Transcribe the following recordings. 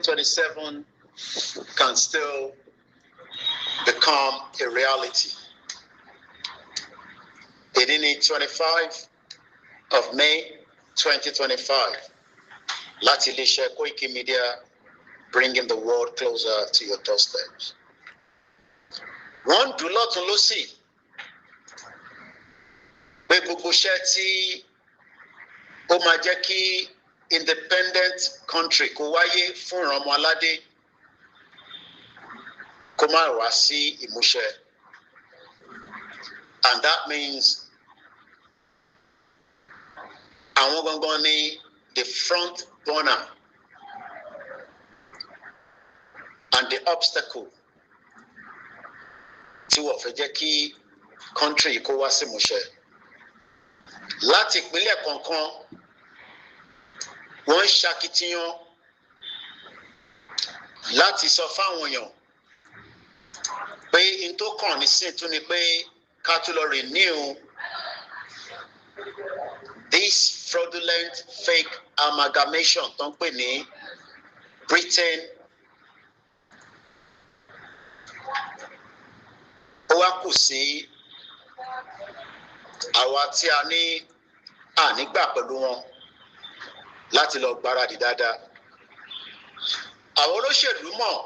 2027 can still become a reality. It is 25 of May 2025. Láti iléeṣẹ́ Koiki Media, bringing the world closer to your doorsteps. Wọ́n dùn lọ́tún lósì pé gbogbo iṣẹ́ tí ó máa jẹ́ kí independent country kó wáyé fún ìran ọmọ aládé kó má wá sí ìmúṣẹ. And that means àwọn gangan ni the front runner and the obstacle tí wọ́n fẹ́ jẹ́ kí country kó wá sí ìmúṣẹ. Láti ìpínlẹ̀ kọ̀ọ̀kan wọ́n ń ṣakitiyan láti sọ fáwọn èèyàn pé n tó kàn nísìn tún ni pé ká tún lọ renew this fraudulent fake amalgamation tó ń pè ní Britain. Ó wá kù sí àwa tí a ní ànígbà pẹ̀lú wọn láti lọ gbáradì dáadáa. Àwọn olóṣèlú mọ̀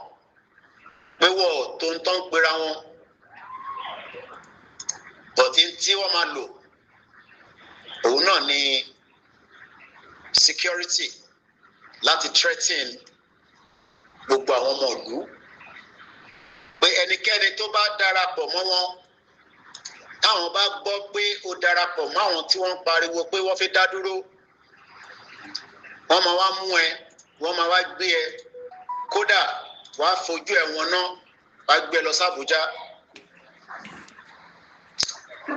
pé wọ́n tó ń tán pera wọn, bọ̀tí tí wọ́n máa lò òun náà ni security láti threaten gbogbo àwọn ọmọ ìlú pé ẹnikẹ́ni tó bá darapọ̀ mọ́ wọn, táwọn bá gbọ́ pé ó darapọ̀ mọ́ àwọn tí wọ́n ń pariwo pé wọ́n fi dá dúró, wọ́n máa wá mú ẹ, wọ́n máa wá gbé ẹ, kódà wàá fojú ẹ̀wọ̀n náà wàá gbé lọ sí Àbújá.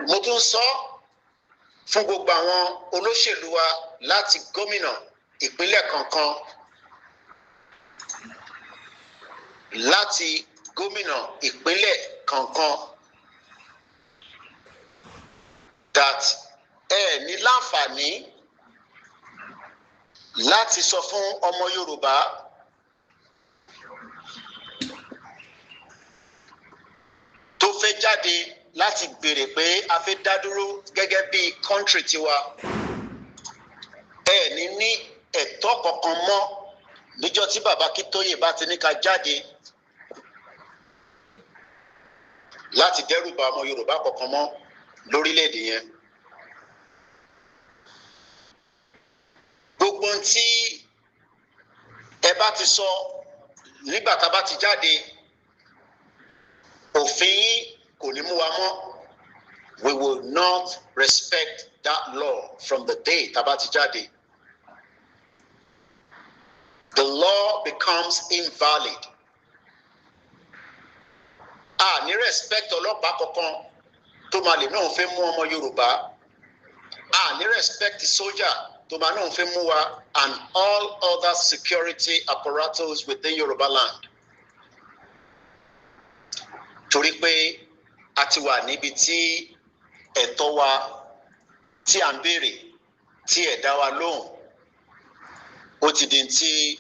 Mo tún sọ fún gbogbo àwọn olóṣèlú wa láti gómìnà ìpínlẹ̀ kankan, láti gómìnà ìpínlẹ̀ kankan, that ẹ ní láǹfààní láti sọ fún ọmọ Yorùbá tó fẹ́ jáde láti béèrè pé a fẹ́ dá dúró gẹ́gẹ́ bí country tiwa, ẹ ní ẹ̀tọ́ kankan mọ́ níjọ́ tí bàbá Akíntóyè bá ti ní ká jáde láti dẹ́rù bà ọmọ Yorùbá kankan mọ́ lórílẹ̀‐èdè yẹn. Gbogbo tí ẹ bá ti sọ nígbà tá a bá ti jáde, òfin yín kò ní mú wa mọ́. We will not respect that law from the day tá a bá ti jáde. The law becomes invalid. A ní respect ọlọ́pàá kankan tó máa lè náà fẹ́ mú ọmọ Yorùbá. A ní respect sójà tó máa náà fẹ́ mú wa, and all other security apparatus within Yoruba land. Torí pé a ti wà níbi tí ẹ̀tọ́ wa tí à ń béèrè tí ẹ dá wa lóhùn, ó ti di tí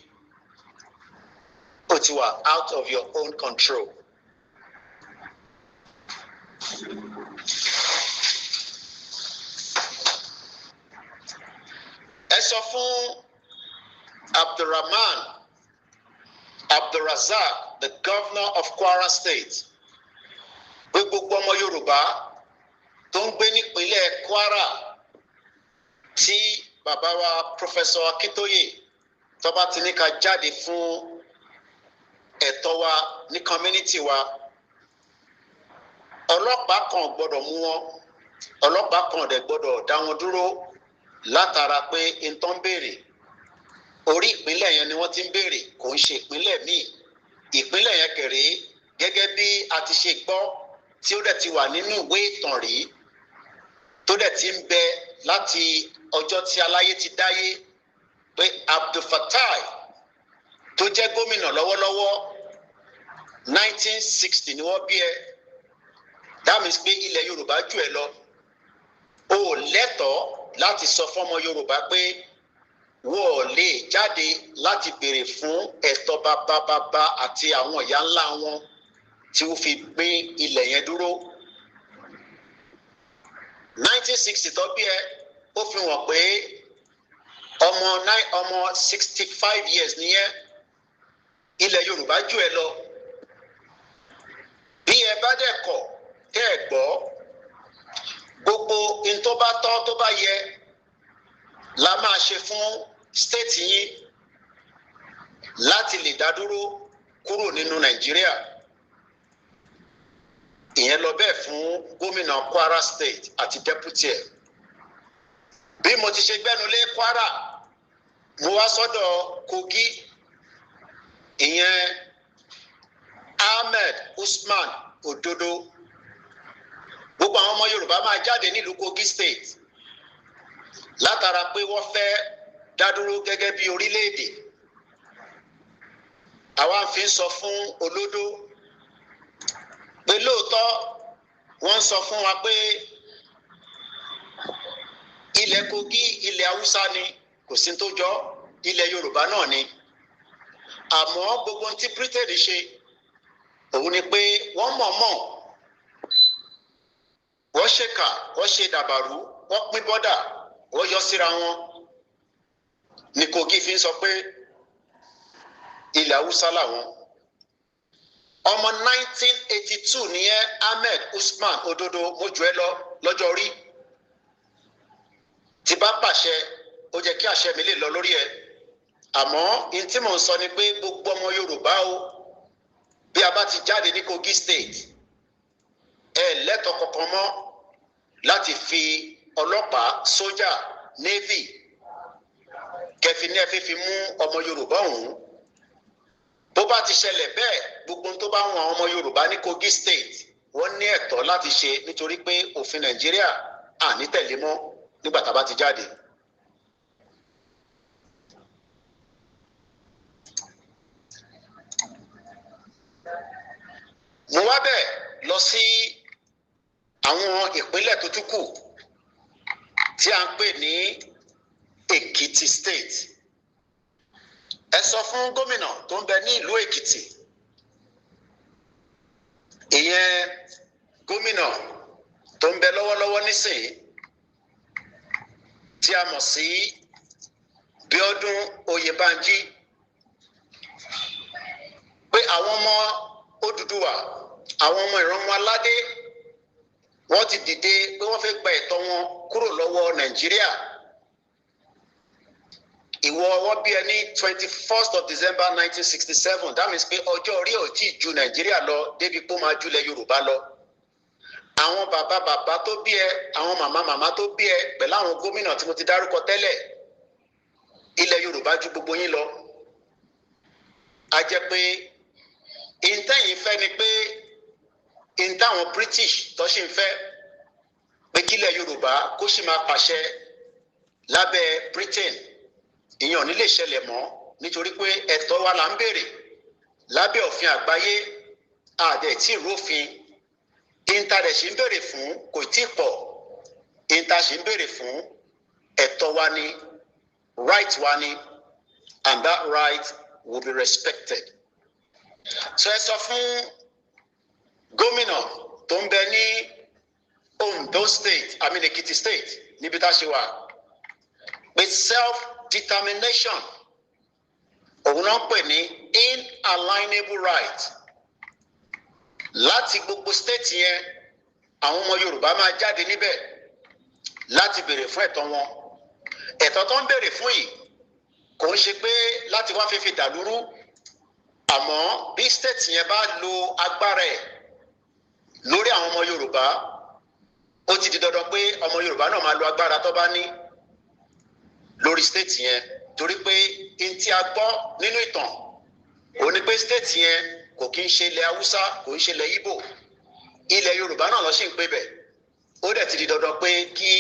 ó ti wà out of your own control. Ẹ sọ fún Abdulrazak, the governor of Kwara State, pé gbogbo ọmọ Yorùbá tó ń gbé nípínlẹ̀ Kwara tí bàbá wa Professor Akíntóyè tó bá ti ní ká jáde fún ẹ̀tọ́ wa ní community wa, ọlọ́pàá kan gbọ́dọ̀ mú wọn, ọlọ́pàá kan dẹ̀ gbọ́dọ̀ dá wọn dúró látara pé nǹkan ń béèrè orí ìpínlẹ̀ yẹn ni wọ́n ti ń béèrè, kò ń ṣe ìpínlẹ̀ míì. Ìpínlẹ̀ yẹn kéré gẹ́gẹ́ bí a ti ṣe gbọ́ tí ó dẹ̀ ti wà nínú ìwé ìtàn rí, tó dẹ̀ ti ń bẹ láti ọjọ́ tí aláyé ti dáyé, pé Abdulfatai tó jẹ́ gómìnà lọ́wọ́lọ́wọ́ 1960 ni wọ́n bí ẹ. That means pé ilẹ̀ Yorùbá jù ẹ lọ. O lẹ́tọ̀ọ́ láti sọ fọ́mọ Yorùbá pé wọ́n lè jáde láti béèrè fún ẹ̀tọ́ bàbá àti àwọn ìyá ńlá wọn tí ó fi gbé ilẹ̀ yẹn dúró. 1960 tó bí ẹ ó fi hàn pé ọmọ 65 years nìyẹn ilẹ̀ Yorùbá jù ẹ lọ. Bí ẹ bá dẹ̀ kọ̀ tẹ́ ẹ gbọ́ gbogbo n tó bá tọ́ tó bá yẹ la máa ṣe fún state yín láti lè dá dúró kúrò nínú Nàìjíríà. Ìyẹn lọ bẹ́ẹ̀ fún gómìnà Kwara State àti deputy ẹ̀. Bí mo ti ṣe gbẹ́nulé Kwara mo wá sọ́dọ̀ Kogi, ìyẹn Ahmed Usman Ododo. Gbogbo àwọn ọmọ Yorùbá máa jáde nílùú Kogi State látara pé wọ́n fẹ́ dá dúró gẹ́gẹ́ bí orílẹ̀-èdè. Àwa fi ń sọ fún Olódó pé lóòótọ́ wọ́n ń sọ fún wa pé ilẹ̀ Kogi ilẹ̀ Haúsá ni, kò sí tó jọ, ilẹ̀ Yorùbá náà ni. Àmọ́ gbogbo tí Britain ṣe òun ni pé wọ́n mọ̀ọ́mọ̀ wọ́n ṣèkà wọ́n ṣe dàbàrú wọ́n pín bọ́dà wọ́n yọ síra wọn ní Kogi fi ń sọ pé ilẹ̀ Haúsá làwọn. Ọmọ 1982 nìyẹn Ahmed Usman Ododo, mo jù ẹ lọ lọ́jọ́ orí. Tí bá pàṣẹ ó jẹ́ kí àṣẹ mi lè lọ lórí ẹ. Àmọ́ in tí mò ń sọ ni pé gbogbo ọmọ Yorùbá o, bí a bá ti jáde ní Kogi State ẹ lẹ́tọ̀ọ́ kankan mọ́ láti fi ọlọ́pàá, sójà, navy kẹfì ní ẹ fi mú ọmọ Yorùbá ọ̀hún. Bó bá ti ṣẹlẹ̀ bẹ́ẹ̀, gbogbo tó bá wọn ọmọ Yorùbá ní Kogi State wọ́n ní ẹ̀tọ́ láti ṣe, nítorí pé òfin Nàìjíríà à ní tẹ̀lé mọ́ nígbà tá a bá ti jáde. Mo wá bẹ̀ lọ sí àwọn ìpínlẹ̀ tó tún kù tí a ń pè ní Èkìtì State. Ẹ sọ fún gómìnà tó ń bẹ ní ìlú Èkìtì, ìyẹn gómìnà tó ń bẹ lọ́wọ́lọ́wọ́ nísìnyí tí a mọ̀ sí Bíọ́dún Oyèbánjí, pé àwọn ọmọ Odùduwà, àwọn ọmọ ìran aládé wọ́n ti dìde pé wọ́n fẹ́ gba ẹ̀tọ́ wọn kúrò lọ́wọ́ Nàìjíríà. Ìwọ wọ́n bí ẹ ní 21st of December 1967, that means pé ọjọ́ orí ò tí ì ju Nàìjíríà lọ débi pé ó máa jùlẹ̀ Yorùbá lọ. Àwọn bàbá tó bí ẹ, àwọn màmá tó bí ẹ pẹ̀lú àwọn gómìnà tí mo ti dárúkọ tẹ́lẹ̀, ilẹ̀ Yorùbá ju gbogbo yín lọ. A jẹ́ pé ìntẹ́yìn fẹ́ ni pé ìntàwọn British tó ṣì ń fẹ́ pé kílẹ̀ Yorùbá kó sì máa pàṣẹ lábẹ́ Britain. Ìyẹn ò ní lè ṣẹlẹ̀ mọ́, nítorí pé ẹ̀tọ́ wa là ń béèrè lábẹ́ òfin àgbáyé, àdẹ̀ tí ìrófin ìntàdẹ̀ sì ń béèrè fún kò tí ì pọ̀. Ìntà sì ń béèrè fún ẹ̀tọ́ wa ni, right wa ni, and that right will be respected. So ẹ sọ fún gómìnà tó ń bẹ ní Ondo State, Èkìtì State, níbi tá a ṣe wà, pé self-determination òun náà ń pè ní inalienable right. Láti gbogbo state yẹn àwọn ọmọ Yorùbá máa jáde níbẹ̀ láti béèrè fún ẹ̀tọ́ wọn. Ẹ̀tọ́ tó ń béèrè fún yìí kò ń ṣe pé láti wá fífi dàlúrú, àmọ́ bí state yẹn bá lo agbára ẹ̀ lórí àwọn ọmọ Yorùbá, ó ti di dandan pé ọmọ Yorùbá náà máa lo agbára tó bá ní lórí state yẹn. Torí pé n tí a gbọ́ nínú ìtàn òun ni pé state yẹn kò kí ń ṣe ilẹ̀ Haúsá, kò ń ṣe ilẹ̀ Ìgbò, ilẹ̀ Yorùbá náà ló sì ń pè bẹ̀. Ó dẹ̀ ti di dandan pé kí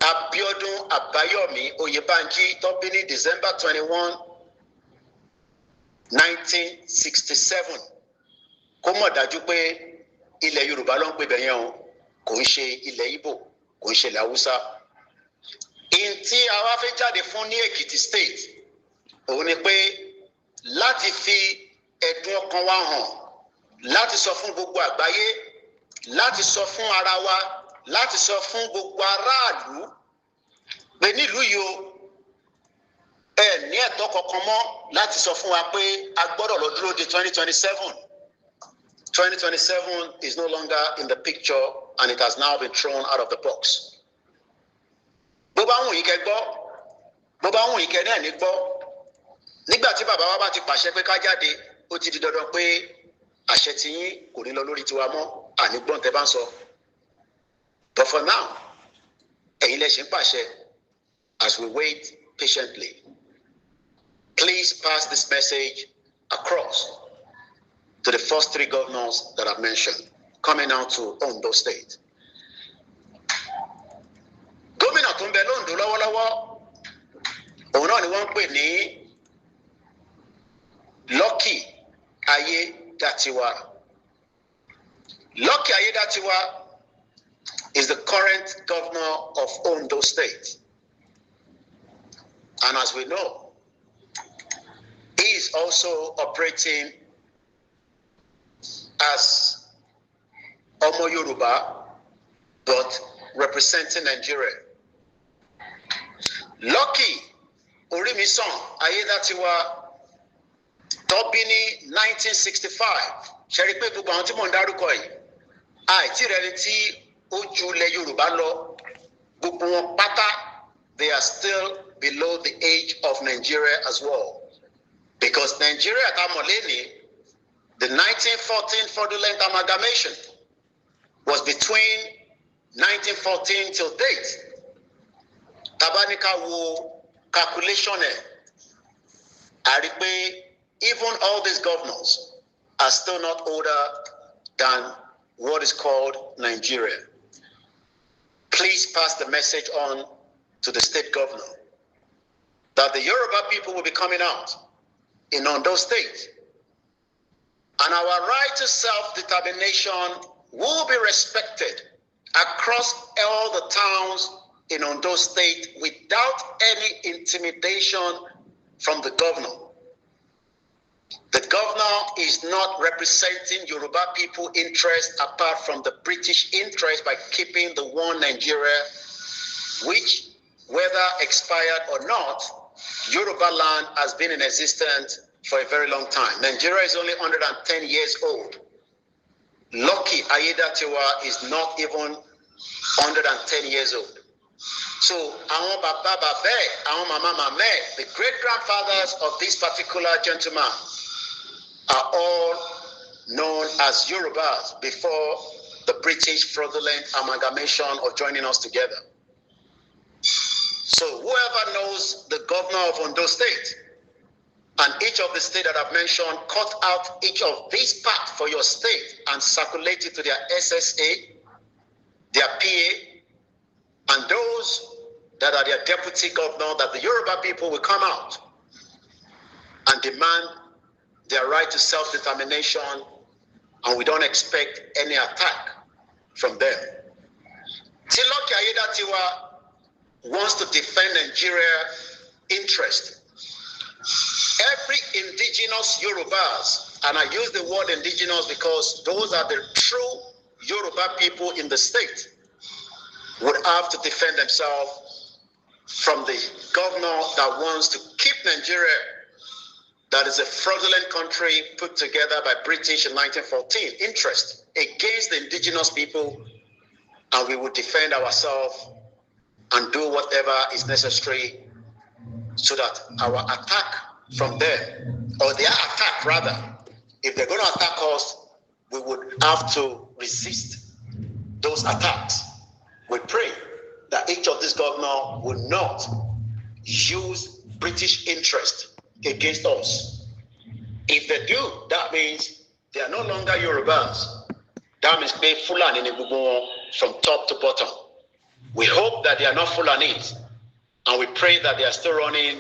Abíọ́dún Àbáyọ̀mí Oyèbánjí tó bí ní December 21, 1967 kó mọ̀ dájú pé ilẹ̀ Yorùbá ló ń pè bẹ̀ yẹn o, kò ń ṣe ilẹ̀ Ìgbò, kò ń ṣe ilẹ̀ Haúsá. Tí a wá fẹ́ jáde fún ní Èkìtì State òun ni pé láti fi ẹ̀dùn ọkàn wa hàn, láti sọ fún gbogbo àgbáyé, láti sọ fún ara wa, láti sọ fún gbogbo aráàlú pé nílùú yìí o ẹ ní ẹ̀tọ́ kankan mọ́ láti sọ fún wa pé a gbọ́dọ̀ lọ dúró di 2027. 2027 is no longer in the picture and it has now been thrown out of the box. Bó bá wùn yín kẹ́ gbọ́, bó bá wùn yín kẹ́ náà ní gbọ́. Nígbà tí bàbá wa bá ti pàṣẹ pé ká jáde, ó ti di dandan pé àṣẹ tí yín kò ní lọ lórí tiwa mọ́, àní gbọ́n tẹ́ bá ń sọ. But for now, ẹ̀yin lẹ ṣe ń pàṣẹ as we wait patiently. Please pass this message across to the first three governors that I've mentioned, coming out to Ondo State. Gómìnà tó ń bẹ lóńdó lọ́wọ́lọ́wọ́, òun náà ni wọ́n ń pè ní Lucky Ayédatiwa. Lucky Ayédatiwa is the current governor of Ondo State. And as we know, he is also operating as Omo Yoruba, but representing Nigeria. Lucky Orimisan Ayédatiwa tó bí ní 1965. Ṣé rí pé gbogbo àwọn tí mò ń dárúkọ yìí, àìtí rẹ̀ ni tí ó ju ilẹ̀ Yorùbá lọ, gbogbo wọn pátá, they are still below the age of Nigeria as well. Because Nigeria Tamoleni, the 1914 fraudulent amalgamation was between 1914 till date. Tabanika wo calculation even all these governors are still not older than what is called Nigeria. Please pass the message on to the state governor that the Yoruba people will be coming out in Ondo State, and our right to self-determination will be respected across all the towns in Ondo State without any intimidation from the governor. The governor is not representing Yoruba people interest apart from the British interest by keeping the one Nigeria, which, whether expired or not, Yoruba land has been in existence for a very long time. Nigeria is only 110 years old. Lucky Ayédatiwa is not even 110 years old. So, àwọn bàbá bàbá, àwọn màmá màmá, the great-grandfathers of this particular gentleman are all known as Yorubas before the British fraudulent amalgamation of joining us together. So whoever knows the governor of Ondo State and each of the states that I've mentioned, cut out each of these parts for your state and circulate it to their SSA, their PA, and those that are their deputy governor, that the Yoruba people will come out and demand their right to self-determination, and we don't expect any attack from them. Lucky Ayédatiwa wants to defend Nigeria's interest. Every indigenous Yorubas, and I use the word indigenous because those are the true Yoruba people in the state, would have to defend themselves from the governor that wants to keep Nigeria, that is a fraudulent country put together by British in 1914, interest against the indigenous people, and we would defend ourselves and do whatever is necessary so that our attack from them, or their attack rather, if they're going to attack us, we would have to resist those attacks. We pray that each of these governors will not use British interest against us. If they do, that means they are no longer Yorubas. That means they Fulani from top to bottom. We hope that they are not Fulanis, and we pray that they are still running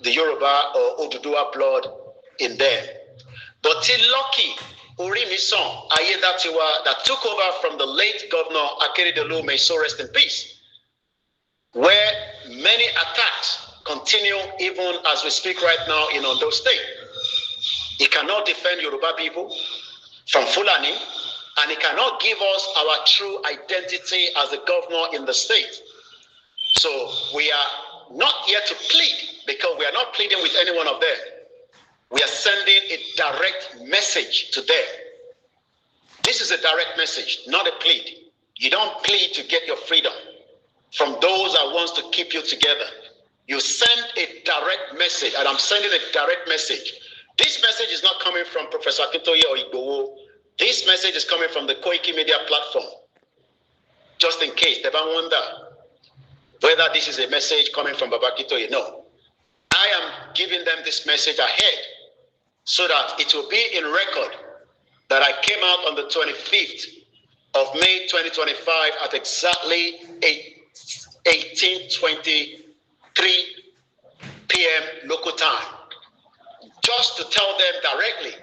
the Yoruba or Oduduwa blood in them. But till Lucky Orimisan Ayédatiwa, that took over from the late Governor Akeredolu, may so rest in peace, where many attacks continue even as we speak right now in Ondo State. He cannot defend Yoruba people from Fulani, and he cannot give us our true identity as the governor in the state. So we are not here to plead, because we are not pleading with any one of them. We are sending a direct message to them. This is a direct message, not a plead. You don't plead to get your freedom from those that wants to keep you together. You send a direct message, and I'm sending a direct message. This message is not coming from Professor Akintoye or Igboho. This message is coming from the Koiki Media platform. Just in case they don't wonder whether this is a message coming from Baba Akintoye. No. I am giving them this message ahead so that it will be in record that I came out on the 25th of May 2025 at exactly 18:23 p.m. local time, just to tell them directly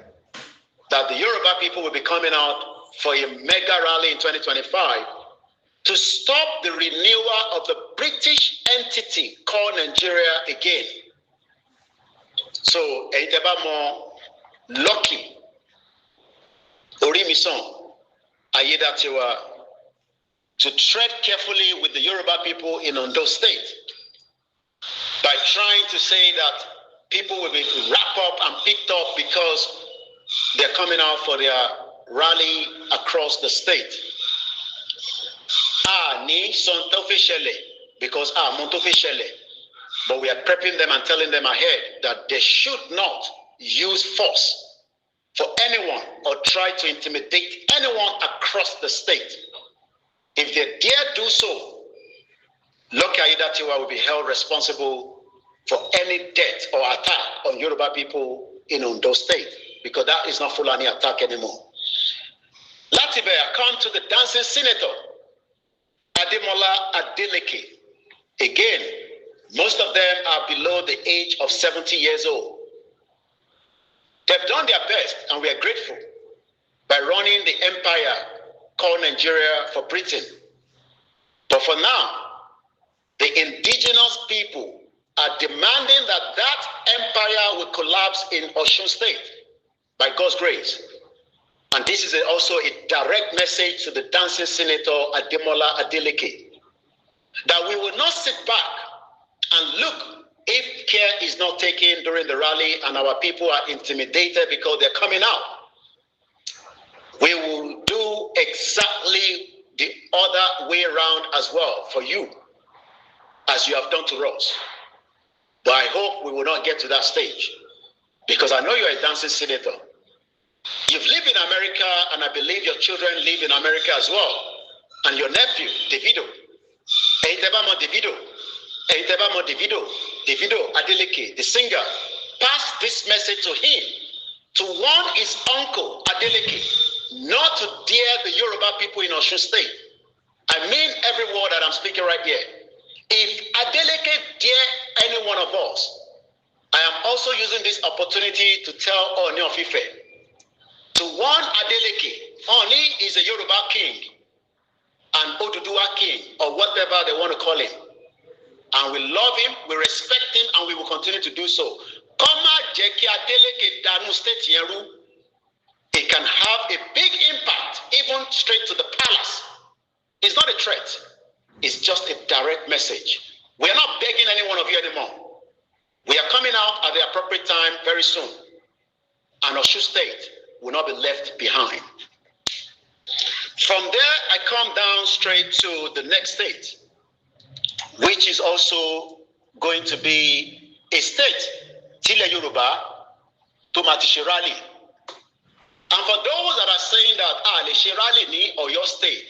that the Yoruba people will be coming out for a mega rally in 2025 to stop the renewal of the British entity called Nigeria again. So, Eitebamo lucky, Orimison, Ayedatiwa, to tread carefully with the Yoruba people in Ondo State by trying to say that people will be wrapped up and picked up because they're coming out for their rally across the state. Ni son officially, because officially, but we are prepping them and telling them ahead that they should not use force for anyone or try to intimidate anyone across the state. If they dare do so, Loki Aiyedatiwa will be held responsible for any death or attack on Yoruba people in Ondo State, because that is not Fulani attack anymore. Latibe, I come to the dancing senator, Ademola Adeleke. Again, most of them are below the age of 70 years old. They've done their best, and we are grateful, by running the empire called Nigeria for Britain. But for now, the indigenous people are demanding that that empire will collapse in Osun State by God's grace. And this is also a direct message to the dancing senator Ademola Adeleke, that we will not sit back and look if care is not taken during the rally and our people are intimidated because they're coming out. We will do exactly the other way around as well for you, as you have done to us. But I hope we will not get to that stage, because I know you're a dancing senator. You've lived in America, and I believe your children live in America as well. And your nephew, Davido, Davido Adeleke, the singer, passed this message to him to warn his uncle, Adeleke, not to dare the Yoruba people in Osun State. I mean every word that I'm speaking right here. If Adeleke dare any one of us, I am also using this opportunity to tell Oni of Ife to warn Adeleke. Oni is a Yoruba king, an Oduduwa king, or whatever they want to call him. And we love him, we respect him, and we will continue to do so. It can have a big impact, even straight to the palace. It's not a threat. It's just a direct message. We are not begging any one of you anymore. We are coming out at the appropriate time very soon. And Osun State will not be left behind. From there, I come down straight to the next state, which is also going to be a state, Tile Yoruba, to Matishirali. And for those that are saying that, le Shirali ni Oyo State,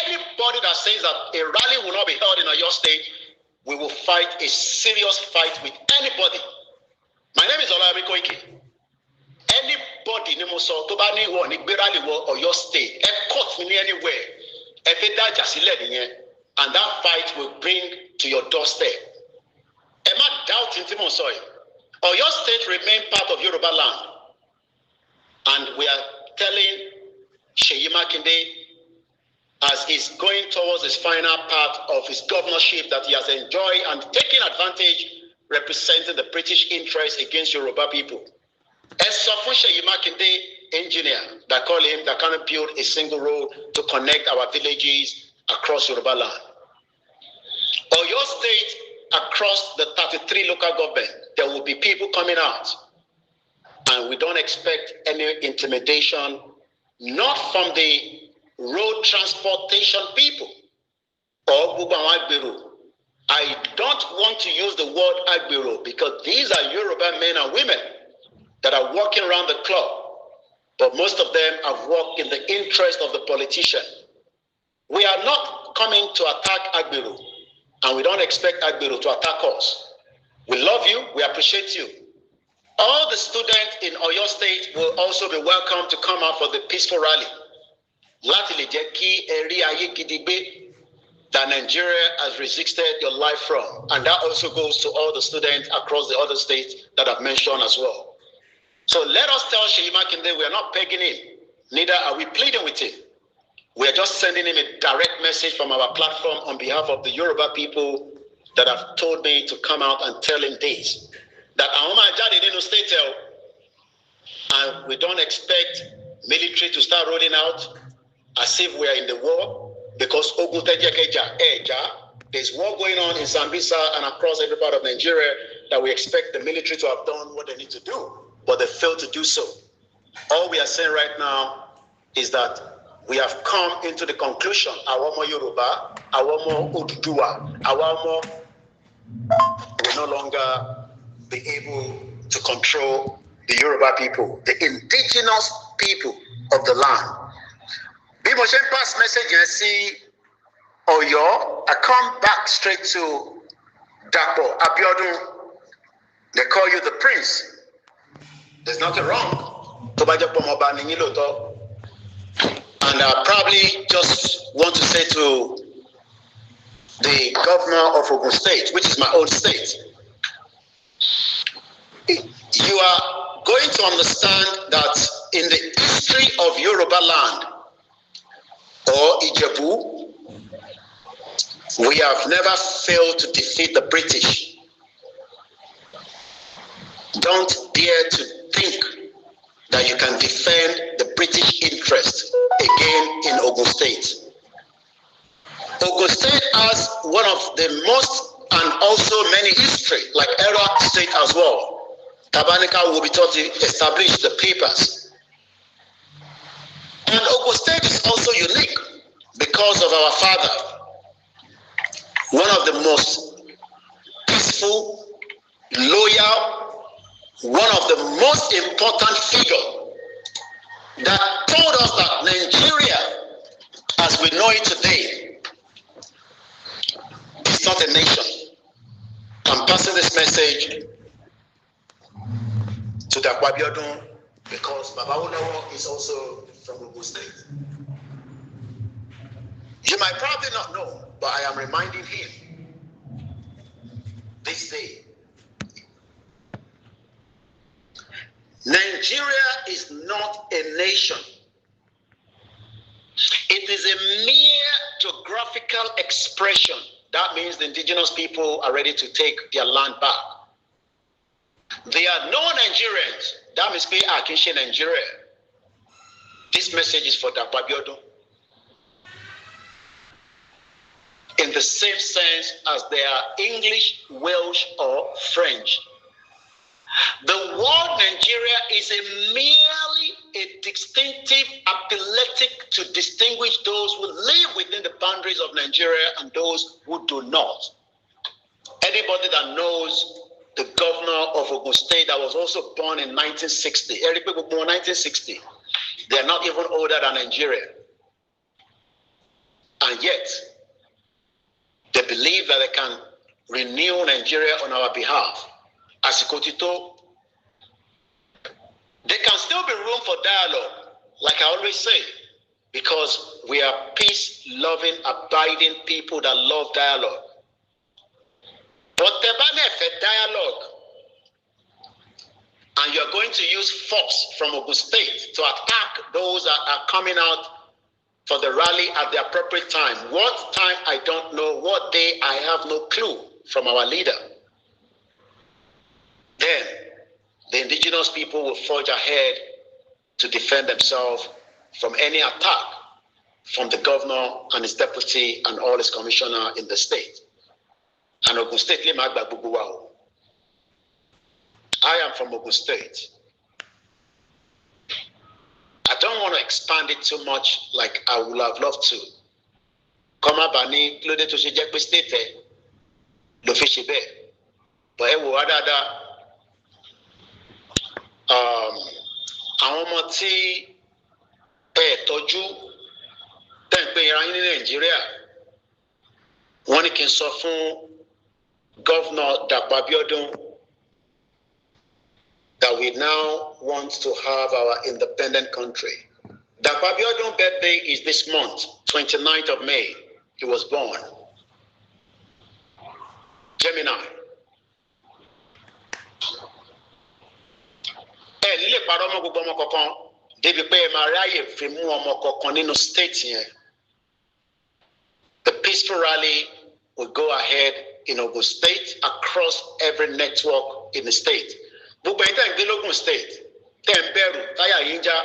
anybody that says that a rally will not be held in Oyo State, we will fight a serious fight with anybody. My name is Olabi Koiki. Anybody Nimoso Tobani won Igberali Oyo State, caught me anywhere, and that fight will bring to your doorstep. Am I doubting Timon-soy? Oyo State remain part of Yoruba land. And we are telling Seyi Makinde, as he's going towards his final part of his governorship that he has enjoyed and taken advantage representing the British interest against Yoruba people. Engineer that call him that cannot build a single road to connect our villages across Yoruba land. Or your state across the 33 local government, there will be people coming out, and we don't expect any intimidation, not from the road transportation people or Agbero. I don't want to use the word Agbero because these are Yoruba men and women that are walking around the club. But most of them have worked in the interest of the politician. We are not coming to attack Agbero, and we don't expect Agbero to attack us. We love you, we appreciate you. All the students in Oyo State will also be welcome to come out for the peaceful rally. That Nigeria has resisted your life from. And that also goes to all the students across the other states that I've mentioned as well. So let us tell Seyi Makinde we are not pegging him, neither are we pleading with him. We are just sending him a direct message from our platform on behalf of the Yoruba people that have told me to come out and tell him this. That and we don't expect military to start rolling out as if we are in the war, because there's war going on in Zambisa and across every part of Nigeria that we expect the military to have done what they need to do. But they failed to do so. All we are saying right now is that we have come into the conclusion, Omo Yoruba, Omo Oduduwa, Omo will no longer be able to control the Yoruba people, the indigenous people of the land. Bí mo ṣe ń pass message yẹn sí Ọ̀yọ́, I come back straight to Dapo Abiodun. They call you the prince. There's nothing wrong. And I probably just want to say to the governor of Ogun State, which is my own state, you are going to understand that in the history of Yoruba land or Ijebu, we have never failed to defeat the British. Don't dare to think that you can defend the British interest again in Ogun State. Ogun State has one of the most and also many history, like Era State as well. Tabanika will be taught to establish the papers. And Ogun State is also unique because of our father, one of the most peaceful, loyal, one of the most important figures that told us that Nigeria, as we know it today, is not a nation. I'm passing this message to Dapo Abiodun because Baba Olawo is also from Ogun State. You might probably not know, but I am reminding him this day. Nigeria is not a nation. It is a mere geographical expression. That means the indigenous people are ready to take their land back. They are no Nigerians. That means they are Kinshe Nigeria. This message is for Dapo Abiodun. In the same sense as they are English, Welsh, or French. The word Nigeria is merely a distinctive appellative to distinguish those who live within the boundaries of Nigeria and those who do not. Anybody that knows the governor of Ogun State that was also born in 1960, Eric people born 1960, they are not even older than Nigeria. And yet, they believe that they can renew Nigeria on our behalf. Asikotito, there can still be room for dialogue, like I always say, because we are peace-loving, abiding people that love dialogue. But for dialogue, and you're going to use force from Ogun State to attack those that are coming out for the rally at the appropriate time. What time, I don't know. What day, I have no clue from our leader. Then the indigenous people will forge ahead to defend themselves from any attack from the governor and his deputy and all his commissioner in the state. And Ogun State, I am from Ogun State. I don't want to expand it too much like I would have loved to. Kọ́má bá ní kí ló dé tó ṣe jẹ́ pé state ẹ̀ ló fi ṣe bẹ́ẹ̀. But ẹ wò wá dáadáa. Àwọn ọmọ tí ẹ tọ́jú tẹ̀ ń pè ara yín ní Nàìjíríà, wọ́n ní kí n sọ fún Governor Dapo Abiodun that we now want to have our independent country. Dapo Abiodun's birthday is this month, 29th of May. He was born. Gemini. Nílé parọ́ mọ́ gbogbo ọmọ kankan débi pé ẹ máa ráyè fi mú ọmọ kankan nínú state yẹn. The peaceful rally will go ahead in Ogun State across every network in the state. Gbogbo ẹ̀yin tẹ́ ń gbé lógùn state, tẹ́ ń bẹ̀rù táyà yín já.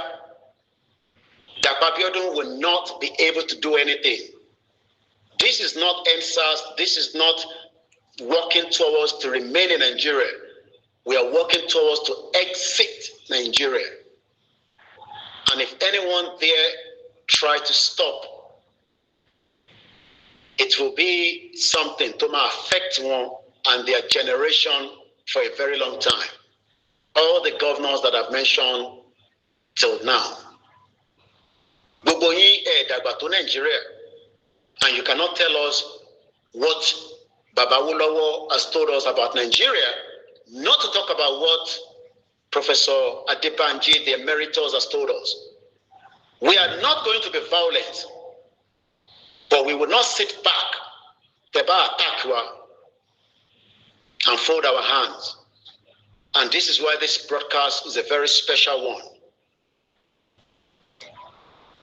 Dapo Abiodun will not be able to do anything. This is not EndSARS. This is not working towards to remain in Nigeria. We are working towards to exit Nigeria. And if anyone there try to stop, it will be something to affect one and their generation for a very long time. All the governors that I've mentioned till now. Gbogbo yín ẹ dàgbà tó Nigeria, and you cannot tell us what Baba Awolowo has told us about Nigeria, not to talk about what Professor Adebanji, the emeritus, has told us. We are not going to be violent, but we will not sit back, and fold our hands. And this is why this broadcast is a very special one.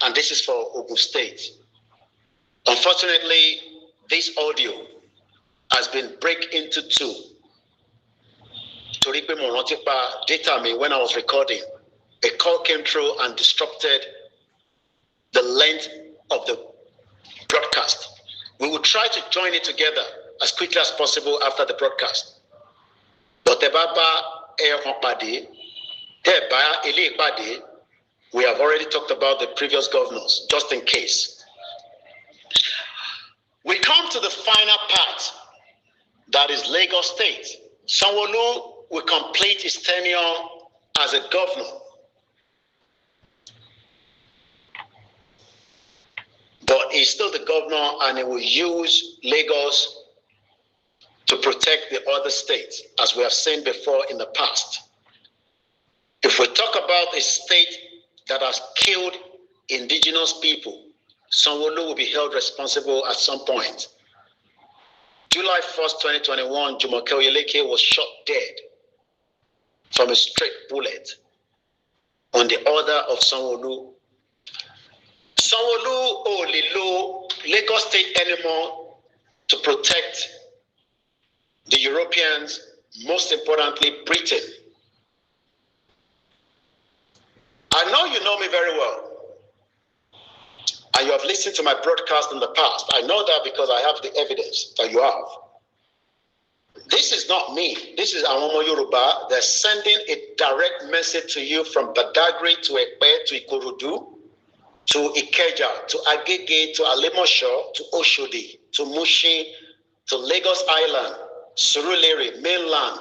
And this is for Ogun State. Unfortunately, this audio has been break into two. Torí pé mo rántí pa data mi when I was recording, a call came through and disrupted the length of the broadcast. We will try to join it together as quickly as possible after the broadcast. But we have already talked about the previous governors, just in case. We come to the final part, that is Lagos State. Sanwo-Olu will complete his tenure as a governor. But he's still the governor, and he will use Lagos to protect the other states, as we have seen before in the past. If we talk about a state that has killed indigenous people, Sanwo-Olu will be held responsible at some point. July 1st, 2021, Jumoke Oyeleke was shot dead from a straight bullet on the order of Sanwo-Olu. Sanwo-Olu only lo Lagos State anymore to protect the Europeans, most importantly, Britain. I know you know me very well, and you have listened to my broadcast in the past. I know that because I have the evidence that you have. This is not me. This is Omo Yoruba. They're sending a direct message to you from Badagry to Ekpe to Ikorodu to Ikeja to Agege to Alimosho to Oshodi to Mushin to Lagos Island, Surulere, mainland,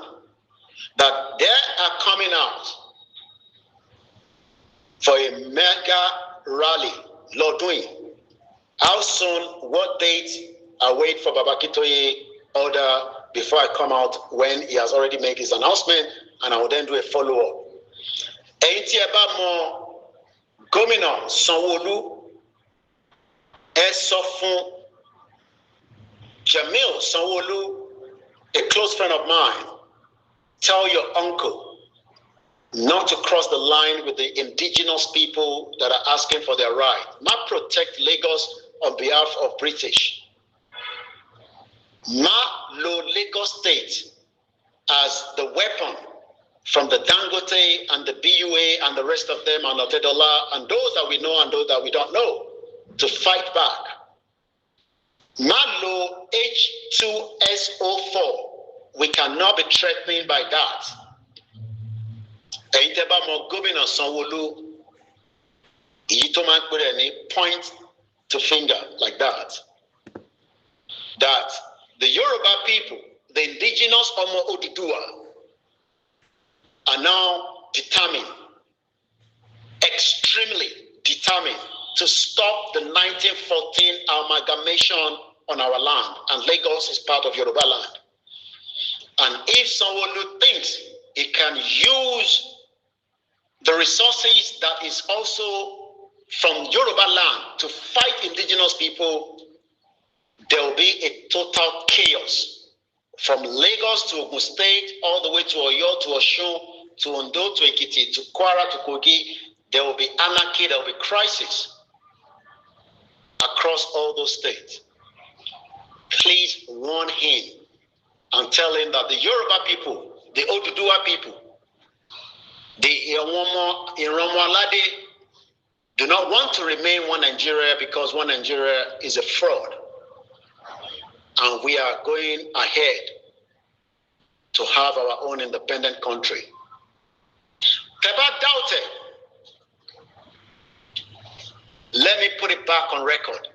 that they are coming out for a mega rally. Lord doing. How soon, what date, I wait for Babakitoye order before I come out when he has already made his announcement, and I will then do a follow-up. Ẹ̀yin tí ẹ bá mọ Gómìnà Sanwo-Olu, ẹ sọ fún Jamil Sanwo-Olu, a close friend of mine, tell your uncle not to cross the line with the indigenous people that are asking for their right. Not protect Lagos on behalf of British. Ma lo Lagos State as the weapon from the Dangote and the BUA and the rest of them, and Otedola, and those that we know and those that we don't know, to fight back. Malo H2SO4, we cannot be threatened by that. Point to finger like that. That the Yoruba people, the indigenous Omo Odudua, are now determined, extremely determined, to stop the 1914 amalgamation on our land, and Lagos is part of Yoruba land. And if someone who thinks he can use the resources that is also from Yoruba land to fight indigenous people, there will be a total chaos. From Lagos to Ogun State, all the way to Oyo, to Osun, to Ondo, to Ekiti, to Kwara, to Kogi, there will be anarchy, there will be crisis across all those states. Please warn him and tell him that the Yoruba people, the Odudua people, the Iromo-Alade do not want to remain one Nigeria, because one Nigeria is a fraud. And we are going ahead to have our own independent country. Teba doubted. Let me put it back on record.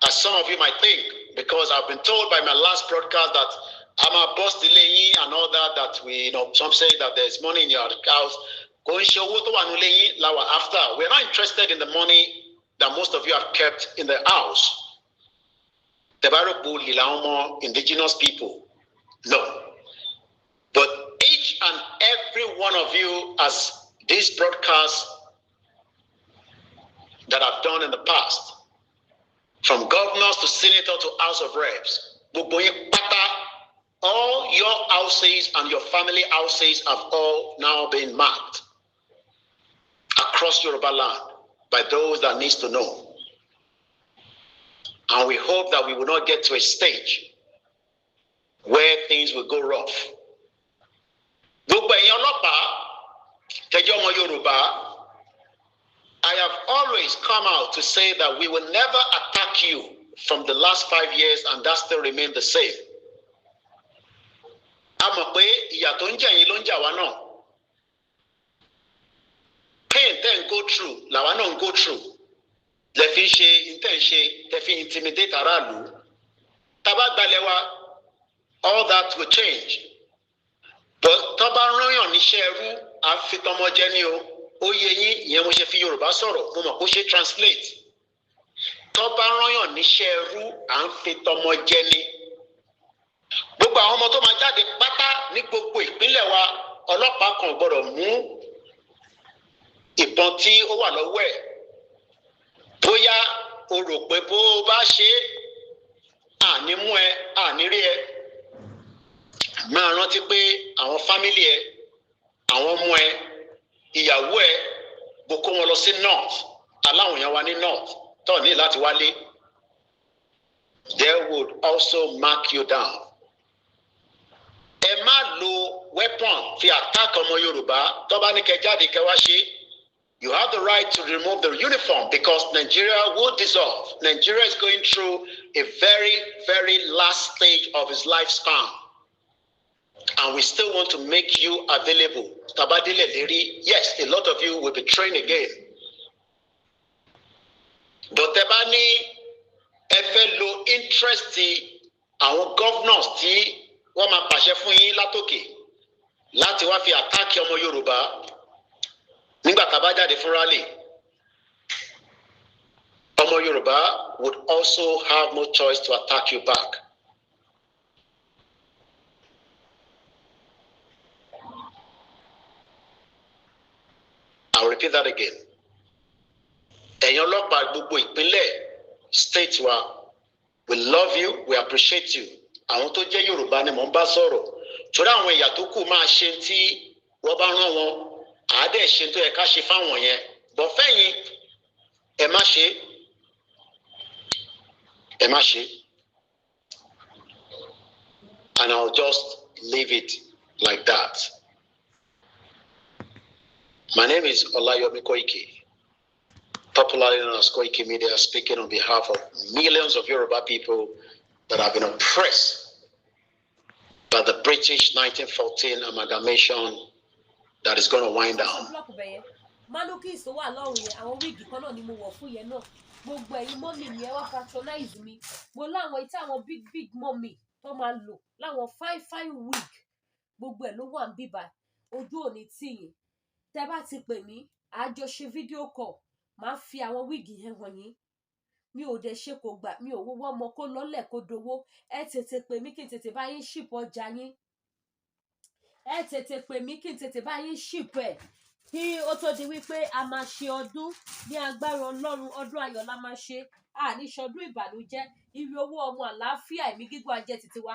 As some of you might think, because I've been told by my last broadcast that I'm a boss delay and all that we, some say that there's money in your house. We're not interested in the money that most of you have kept in the house. The indigenous people, no. But each and every one of you, as these broadcasts that I've done in the past, from governors to senator to House of Reps, all your houses and your family houses have all now been marked across Yoruba land by those that needs to know. And we hope that we will not get to a stage where things will go rough. I have always come out to say that we will never attack you from the last 5 years, and that still remains the same. Pain then go through, Lawano go through. Intimidate Aralu. All that will change. But Tabaroyon Nisheru, Afitomogenio, Oyeyi, Yemushefi Yoruba Soro, Mumakoshe translate. Tabaroyon Nisheru, Afitomogeni. Gbogbo àwọn ọmọ tó máa jáde pátá ní gbogbo ìpínlẹ̀ wa, ọlọ́pàá kan gbọ́dọ̀ mú ìbọn tí ó wà lọ́wọ́ ẹ̀. Bóyá o rò pé bó o bá ṣe àní mú ẹ, àní rí ẹ. Máa rántí pé àwọn fámílì ẹ, àwọn ọmọ ẹ, ìyàwó ẹ, bó kó wọn lọ sí north, aláwọn èèyàn wa ní north, tó ní láti wálé. They would also mark you down. Ẹ má lo weapon fi attack ọmọ Yorùbá, tó bá ní kẹ́ jáde kẹ́ wá ṣe. You have the right to remove the uniform, because Nigeria will dissolve. Nigeria is going through a very, very last stage of its lifespan. And we still want to make you available. Tabadile Leri, yes, a lot of you will be trained again. But Tebani, FLO interest our governors tí wọ́n máa pàṣẹ fún yín látòkè láti wá fi attack ọmọ Yorùbá. Nígbà tá bá jáde fún rally, ọmọ Yorùbá would also have no choice to attack you back. I'll repeat that again. Ẹ̀yin ọlọ́pàá gbogbo ìpínlẹ̀ state wa, we love you, we appreciate you. Àwọn tó jẹ́ Yorùbá ni mò ń bá sọ̀rọ̀. Torí àwọn ẹ̀yà tó kù máa ṣe tí wọ́n bá rán wọn. Àádẹ́ ṣe tó yẹ ká ṣe fáwọn yẹn. Bọ̀ fẹ́yìn ẹ má ṣe. ẹ má ṣe. And I'll just leave it like that. My name is Olayomi Koiki, popularly known as Koiki Media, speaking on behalf of millions of Yoruba people that have been oppressed by the British 1914 amalgamation that is going to wind down. Manukis tó wà lọ́rùn yẹn àwọn wíìgì kan náà ni mo wọ̀ fún yẹn náà gbogbo ẹ̀yin mọ́mì mi ẹ wá patronize mi mo láwọn ìtí àwọn big mọ́mì tó máa lò láwọn fine wig gbogbo ẹ̀ ló wà ń bíbà ojú òní tìyìn tẹ́ bá ti pè mí àjọ ṣe fídíò call máa fi àwọn wíìgì yẹn hàn yín mi ò dẹ̀ ṣe kò gbà mi ò wọ́wọ́ ọmọ kó lọ́lẹ̀ kó dowó ẹ tètè pè mí kí n tètè bá yín ship ọjà yín ẹ tètè pè mí kí n tètè bá yín ship ẹ̀ kí ó tó di wípé a máa ṣe ọdún ní agbára Ọlọ́run ọdún ayọ̀ la máa ṣe àníṣọdún ìbànújẹ́ ire owó ọmọ àlàáfíà ẹ̀mí gígùn ajẹ́ títí wa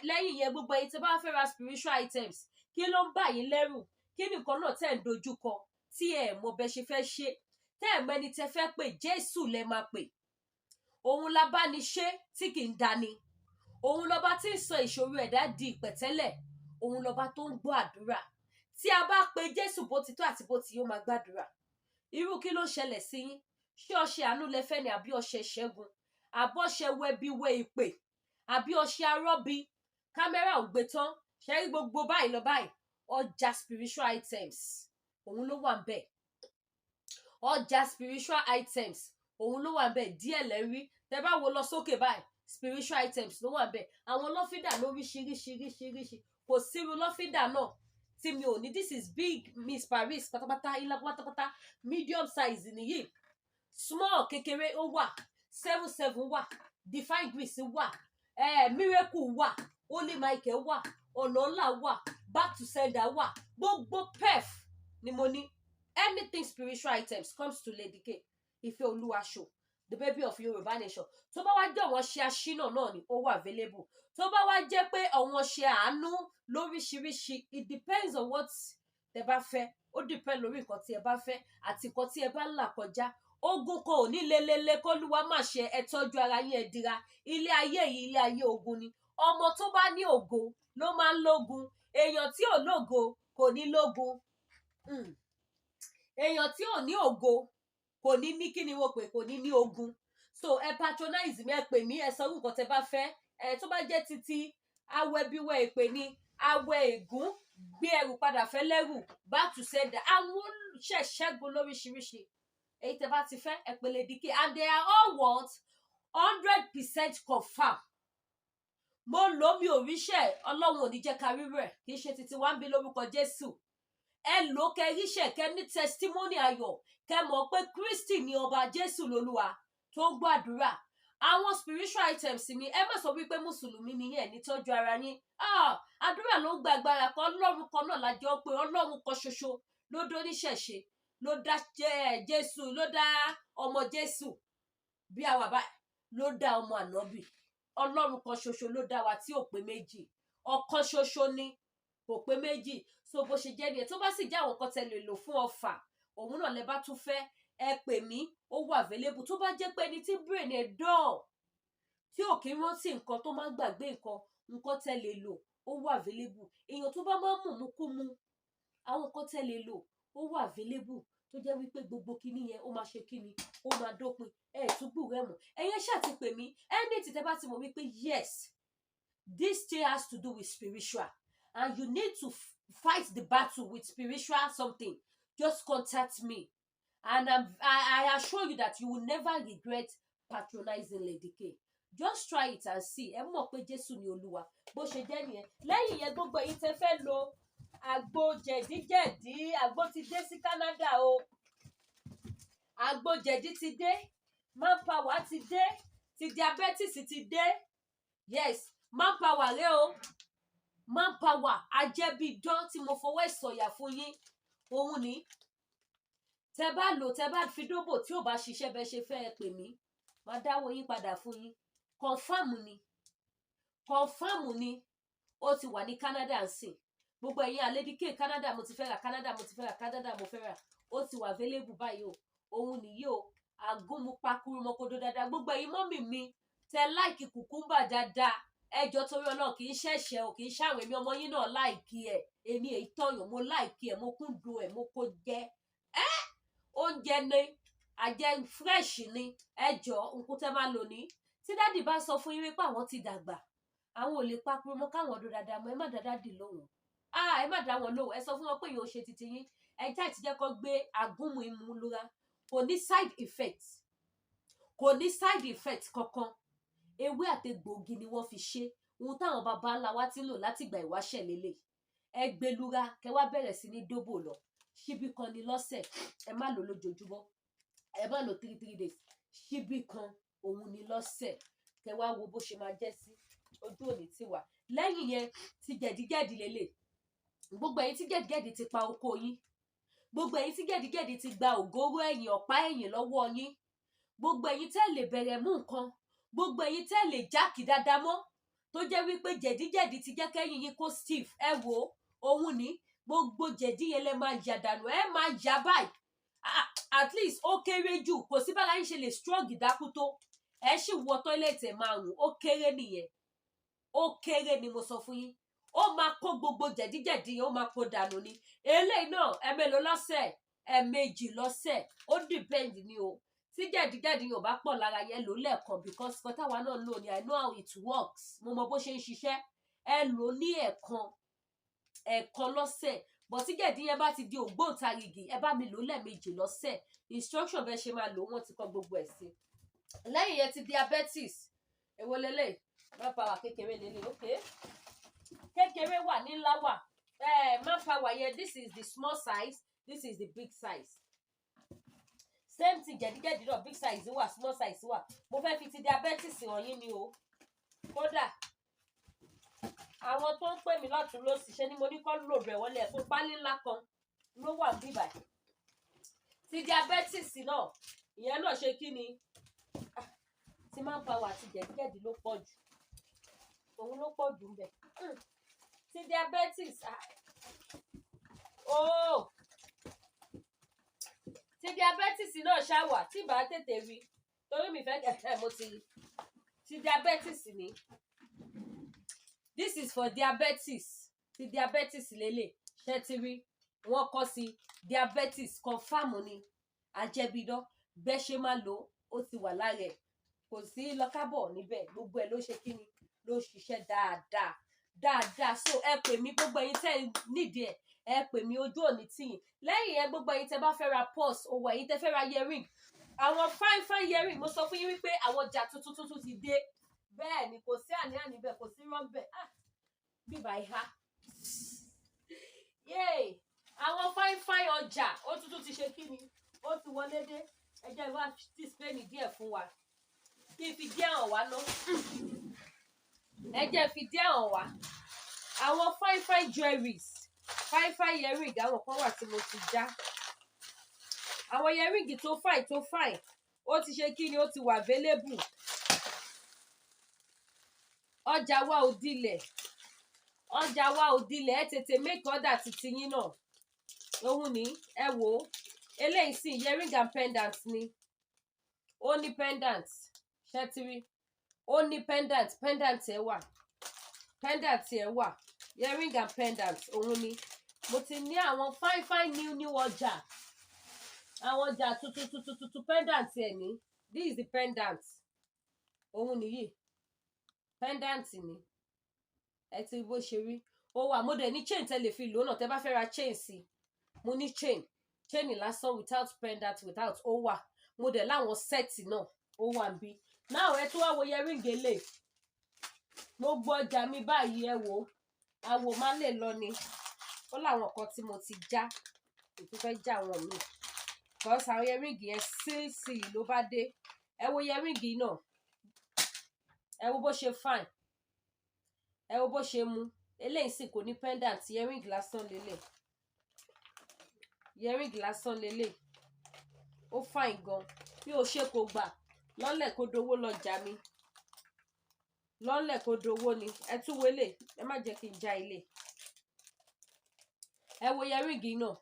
lẹ́yìn yẹn gbogbo ẹ̀yin tí bá fẹ́ ra spiritual items kí ló ń bà yín lẹ́rù kí nìkan náà tẹ̀ ń dojúkọ tí ẹ̀ mọ̀ bẹ́ ṣe fẹ́ ṣe tẹ́ ẹ̀ mẹ́ni tẹ́ fẹ́ pè Jésù lẹ máa pè òun la bá ní ṣe tí kì í dání òun lọba tí ń sọ ìṣòro ẹ̀dá di ìpẹ̀tẹ́lẹ̀ òun lọba tó ń gbọ́ àdúrà tí a bá pe Jésù bó ti tó àti bó ti yóò máa gbàdúrà irú kí ló ṣẹlẹ̀ sí yín ṣé ọṣẹ àánú lẹ fẹ́ ni àbí ọṣẹ ìṣẹ́gun àbọ̀ṣẹ wẹbi wẹ ìpè àbí ọṣẹ arọ́bí kámẹ́rà ò gbé tán ṣẹ́rí gbogbo báyìí lọ báyìí ọjà spiritual items òun ló wà ń bẹ̀ ọjà spiritual items òun ló wà ń bẹ̀ díẹ̀ lẹ́rí tẹ́ bá wo lọ sókè báyìí spiritual items ló wà ń bẹ̀ àwọn lọ́fíńdà lóríṣiríṣiríṣiríṣi kò sírú lọ́fíńdà náà tí mi ò ní this is big Miss Paris pátápátá ilá pátápátá medium size nìyí small kékeré ó wà 77 wà Divine Grace wà Miracle wà Holy Michael wà ọ̀nà ńlá wà Back to Sender wà gbogbo pef ni mo ní anything spiritual items comes to Lady K Ìfẹ́ Olúwa show the baby of Yoruba nation tó bá wá jẹ́ àwọn ṣe aṣínà náà ni ó wà available tó bá wá jẹ́ pé àwọn ṣe àánú lóríṣiríṣi it depends on what tẹ bá fẹ́ ó depend lórí nǹkan tí ẹ bá fẹ́ àti nǹkan tí ẹ bá là kọjá ogun kan ò ní lelele kólúwa má ṣe ẹ tọ́jú ara yín ẹ dira ilé ayé yìí ilé ayé ogun ni ọmọ tó bá ní ògo ló máa ń lógun èèyàn tí ò lógo kò ní lógun èèyàn tí ò ní ògo kò ní ní kí ni mo pè kò ní ní ogun so ẹ patronize mi ẹ pè mí ẹ sọ nǹkan tẹ bá fẹ́ ẹ tó bá jẹ́ títí awẹ bíwẹ ìpè ní awẹ ègún gbé ẹrù padà fẹ́ lẹ́rù Back to Sender àwọn ṣẹṣẹgun lóríṣiríṣi èyí tẹ bá ti fẹ́ ẹ pè Lady K and they are all what 100% confirm mo lò mí ò ríṣẹ́ Ọlọ́run ò ní jẹ́ ká rí rẹ̀ kì í ṣe títí wá ń bí lórúkọ Jésù ẹ lò kẹ ríṣẹ́ kẹ ní testimony ayọ̀ kẹ mọ̀ pé Kristi ni ọba Jésù lolúwa tó ń gbàdúrà àwọn spiritual items mi ẹ má sọ wípé mùsùlùmí ni yẹn ní tọ́jú ara yín àdúrà ló ń gba agbára kan Ọlọ́run kan náà lájọ pé Ọlọ́run kan ṣoṣo ló dó níṣẹ̀ṣe ló dá Jésù ló dá ọmọ Jésù bí àwa báyìí ló dá ọmọ ànábì Ọlọ́run kan ṣoṣo ló dá wa tí ò pé méjì ọ̀kan ṣoṣo ni kò pé méjì so bó ṣe jẹ́ nìyẹn tó bá sì jẹ́ àwọn kan tẹ lè lò fún ọfà òun náà lẹ bá tún fẹ́ ẹ pè mí ó wà available tó bá jẹ́ pé ẹni tí brain ẹ̀ dán tí ò kí ń rántí nǹkan tó máa ń gbàgbé nǹkan tẹ lè lò ó wà available èèyàn tó bá máa ń mú kú mu àwọn nǹkan tẹ lè lò ó wà available tó jẹ́ wípé gbogbo kíní yẹn ó máa ṣe kíni ó máa dópin túbú rẹ̀ mọ̀ ẹ̀yẹn ṣáà ti pè mí ẹni tí tẹ bá ti mọ̀ wípé yes this still has to do with spiritual and you need to fight the battle with spiritual something just contact me and I assure you that you will never regret patronizing Lady K just try it and see ẹ mọ̀ pé Jésù ni Olúwa bó ṣe jẹ́ nìyẹn lẹ́yìn yẹn gbogbo èyí tẹ́ fẹ́ lo àgbo jẹ̀díjẹ̀dí àgbo ti dé sí Canada o àgbo jẹ̀dí ti dé manpower ti dé ti diabetes ti dé yes manpower rẹ o manpower ajẹ́bídán tí mo fọwọ́ ìsọ̀yà fún yín òun ni tẹ bá lò tẹ bá fi dóbò tí ò bá ṣiṣẹ́ bẹ́ ṣe fẹ́ ẹ pè mí máa dáwọ́ yín padà fún yín confam ni ó ti wà ní Canada ń sìn gbogbo ẹ̀yin Lady K Canada mo ti fẹ́ rà Canada mo fẹ́ rà ó ti wà available báyìí o òun nìyí o àgúnmu pakuru mọ́kòdó dáadáa gbogbo ẹ̀yin mọ́mì mi tẹ like cucumber dáadáa ẹjọ́ torí Ọlọ́run kì í ṣẹ̀ṣẹ̀ o kì í ṣàwọn èmi ọmọ yín náà like ẹ èmi èyí tọyàn mo like ẹ mo kúndùn ẹ mo kó jẹ oúnjẹ ni àjẹ fresh ni ẹjọ́ nǹkan tẹ máa lò ní tí dádì bá sọ fún yín wípé àwọn ti dàgbà àwọn ò lè papò mọ́ káwọn ọdún dáadáa mọ́ ẹ má dáadáa dì lóhùn ẹ má dá wọn lóhùn ẹ sọ fún wọn pé yóò ṣe titi yín ẹ já ìtìjẹ́ kó gbé àgúnmu imú lura kò ní side effect kankan ewé àti gbòógì ni wọ́n fi ṣe ohun táwọn baba ńlá wa ti lò látìgbà ìwáṣẹ̀ lélẹ̀ ẹ gbé lura kẹ wá bẹ̀rẹ̀ sí ní dóbò lọ ṣíbí kan ní lọ́sẹ̀ ẹ má lò lójoojúmọ́ ẹ má lò 3 days ṣíbí kan òun ní lọ́sẹ̀ kẹ wá wo bó ṣe máa jẹ́ sí ojú òní ti wà lẹ́yìn yẹn ti gẹ̀dígẹ̀dí lélẹ̀ gbogbo ẹ̀yin tí gẹ̀dígẹ̀dí ti pa oko yín gbogbo ẹ̀yin tí gẹ̀dígẹ̀dí ti gba ògóró ẹ̀yìn ọ̀pá ẹ̀yìn lọ́wọ́ yín gbogbo ẹ̀yin tẹ́ lè bẹ̀rẹ̀ mú nǹkan gbogbo ẹ̀yin tẹ́ lè jákì dáadáa mọ́ tó jẹ́ wípé jẹ̀díjẹ̀dí ti jẹ́ kẹ́yìn yín kó stiff ẹ wò òun ní gbogbo jẹ̀dí yẹn lẹ máa yà dànù ẹ máa yà báyìí at least ó kéré jù kò sí bára yín ṣe lè strong dákú tó ẹ sì wọ tọ́ílẹ̀tì ẹ̀ máa rùn ó kéré nìyẹn ó kéré ni mo sọ fún yín ó máa kó gbogbo jẹ̀díjẹ̀dí yẹn ó máa kó dànù ni eléyìí náà ẹ̀mélòó lọ́sẹ̀ ẹ̀méjì lọ́sẹ̀ ó depend ni o tí jẹ̀díjẹ̀dí yóò bá pọ̀ lára yẹn lò lẹ́ẹ̀kan because kọ́tàwa náà lò ní I know how it works mo mọ bó ṣe ń ṣiṣẹ́ ẹ lò ní ẹ̀ẹ̀kan lọ́sẹ̀ bọ̀ tí jẹ̀dí yẹn bá ti di ògbóǹtarìgì ẹ bá mi lò lẹ́ẹ̀mejì lọ́sẹ̀ instruction bẹ́ẹ̀ ṣe máa lò wọ́n ti kọ́ gbogbo ẹ̀ sí lẹ́yìn yẹn ti diabetes èwo lélẹ̀ manpower kékeré lélẹ̀ okay kékeré wà ní ńlá wà manpower yẹn this is the small size this is the big size same thing jẹ̀díjẹ̀dí náà big size wà small size wà mo fẹ́ fi ti diabetes hàn yín ni o kódà àwọn tó ń pè mí lọ́tún lósì ṣe ni mo ní kọ́ lò bẹ̀ wọlé ẹ̀fún pálí ńlá kan ló wà bíbà ti diabetes náà ìyẹn náà ṣe kí ni ti manpower àti jẹ̀díjẹ̀dí ló pọ̀ jù òun ló pọ̀ jù ń bẹ̀ ti diabetes ti diabetes náà ṣàwà tí bá tètè rí torí mi fẹ́ kẹ̀kẹ́ mo ti diabetes ni this is for diabetes ti diabetes lélẹ̀ ṣe ti rí wọ́n kọ́ sí diabetes confam ni àjẹbídán bẹ́ẹ̀ ṣe máa lò ó ti wà lára ẹ̀ kò sí lọ́kábọ̀ níbẹ̀ gbogbo ẹ̀ ló ṣe kí ni ló ṣiṣẹ́ dáadáa so ẹ pè mí gbogbo ẹ̀yin tẹ́ nídìí ẹ pè mí ojú òní tìyìn lẹ́yìn yẹn gbogbo ẹ̀yin tẹ́ bá fẹ́ ra purse owó ẹ̀yin tẹ́ fẹ́ ra earring àwọn fine earring mo sọ fún yín wípé àwọn ọjà tuntun ti dé bẹ́ẹ̀ ni kò sí àní-àní bẹ́ẹ̀ kò sí rọ́bẹ̀ bíbá ìhá yéè àwọn fine ọjà ó tuntun ti ṣe kí ni ó ti wọlé dé ẹ jẹ́ ìwà display ní díẹ̀ fún wa kí n fi díẹ̀ hàn wá ná ẹ jẹ́ fi díẹ̀ hàn wá àwọn fine jewelries fine earring àwọn kan wà tí mo ti já àwọn earring tó fine ó ti ṣe kí ni ó ti wà available ọjà wa ò dilẹ̀ ẹ tètè make order titi yín náà òun ní ẹ wò ó eléyìí sì earring and pendant ni ó ní pendant ṣẹ́tìrí ó ní pendant ẹ wà earring and pendant òun ni mo ti ní àwọn fine new ọjà àwọn ọjà tuntun pendant ẹ ní this is the pendant òun nìyí pendant ni ẹ ti bó ṣe rí ó wà mo dẹ̀ ní chain tẹ́ lè fi lò náà tẹ́ bá fẹ́ ra chain sí mo ní chain lásán without pendant without ó wà mo dẹ̀ láwọn sẹ́ẹ̀tì náà ó wà bí náà ẹ tó wá wo earring gèlè gbogbo ọjà mi báyìí ẹ wò àwò má lè lọ ni ó láwọn kan tí mo ti já ètò fẹ́ já wọn mi because àwọn earring yẹn sí ló bá dé ẹ wo earring náà ẹ wo bó ṣe fine ẹ wo bó ṣe mú eléyìí sì kò ní pendant earring lásán lélẹ̀ ó fine gan bí o ṣe kò gbà lọ́lẹ̀ kó dowó lọ́jà mi lọ́lẹ̀ kó dowó ni ẹ tún wọlé ẹ má jẹ́ kí n já ilé ẹ wo earring náà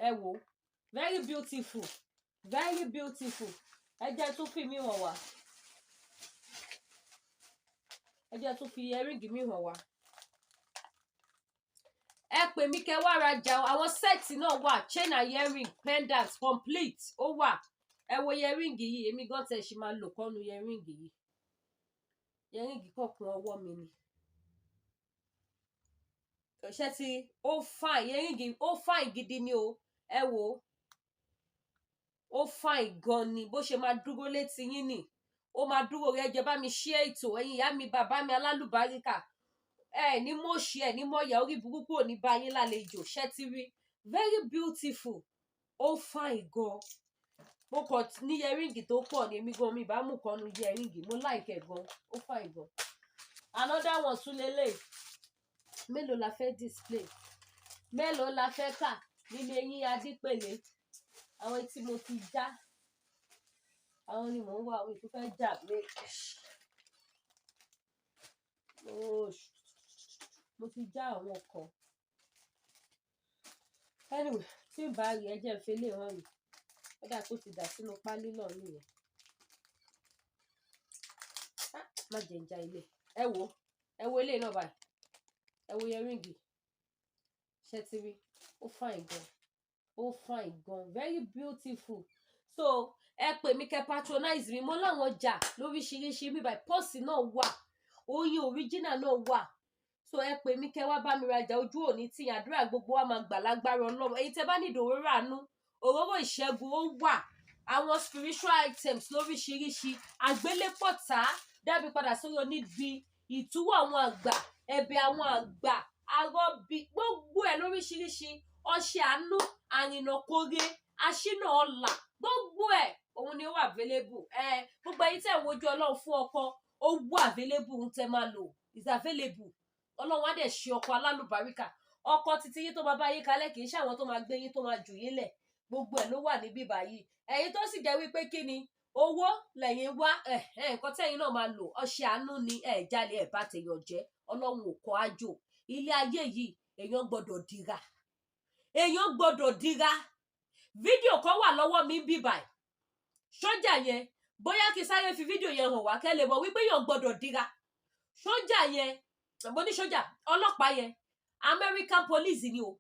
ẹ wo very beautiful ẹ jẹ́ tún fi mí wọ̀n wá ẹ jẹ́ tún fi earring mi hàn wá. Ẹ pè mí kẹ́ wá rajà àwọn sẹ́ẹ̀tì náà wà chain and earring pendant complete ó wà. Ẹ wo earring yìí èmi gan tẹ̀ ṣì máa lò kọ́nu earring yìí. Earring kọ̀ọ̀kan ọwọ́ mi ni. Ṣé tí ó fine earring ó fine gidi ni o. Ẹ wo ó fine gan ni bó ṣe máa dúró létí yín ni. Ó máa dúró rẹ jẹ́ bá mi share ètò ẹ̀yin ìyá mi bàbá mi alálùbáríkà. Ní mo ṣe ní mo yà orí burúkú ò ní bá yín lálejò ṣé ti rí very beautiful ó fine gan. Mo kàn ní earring tó pọ̀ ní èmi gan mi bá mú kan nu earring mo like ẹ̀ gan ó fine gan. Another one tún lélẹ̀ mélòó la fẹ́ display mélòó la fẹ́ kà nínú eyín adípèlé àwọn tí mo ti já àwọn ni mò ń wá àwọn ètò fẹ́ jà lé mo ti já àwọn kan anyway tí n bá rí ẹjẹ ń fẹlẹ hàn yìí ó dà tó ti dà sínú pálí náà nìyẹn má jẹ ń já ilé ẹ wo ilé náà báyìí ẹ wo earring ṣe ti rí ó fine gan very beautiful so ẹ pè mí kẹ́ patronize mi mo láwọn ọjà lóríṣiríṣi mi báyìí pọ́ọ̀sì náà wà oyin original náà wà so ẹ pè mí kẹ́ wá bá mi rajà ojú òní tí àdúrà gbogbo wa máa gbà lágbára Ọlọ́run èyí tẹ́ bá nídìí òróró àánú òróró ìṣẹ́gun ó wà àwọn spiritual items lóríṣiríṣi àgbélépọ̀tà dábì padà sórí oníbi ìtúwọ̀ àwọn àgbà ẹ̀bẹ̀ àwọn àgbà arọ́bì gbogbo ẹ̀ lóríṣiríṣi ọṣẹ àánú àrìnàkóre aṣínà ọlà gbogbo ẹ̀ òun ni ó wà available gbogbo ẹ̀yin tẹ́ wojú Ọlọ́run fún ọkọ ó wà available ń tẹ́ máa lò is available Ọlọ́run á dẹ̀ ṣe ọkọ alálùbáríkà ọkọ títí yín tó máa bá yín kalẹ̀ kì í ṣe àwọn tó máa gbé yín tó máa jù yín lẹ̀ gbogbo ẹ̀ ló wà níbí báyìí ẹ̀yin tó sì jẹ́ wípé kí ni owó lẹ́yìn wá nǹkan tẹ́yin náà máa lò ọṣẹ àánú ni jalè bá tèèyàn jẹ́ Ọlọ́run ò kọ ájò ilé ayé yìí èèyàn gbọ́dọ̀ dira fídíò kan wà lọ́wọ́ mi bí báyìí sójà yẹn bóyá kí sáré fi fídíò yẹn hàn wá kẹ́ lè mọ̀ wípé èèyàn gbọ́dọ̀ dira sójà yẹn mo ní sójà ọlọ́pàá yẹn American police ni o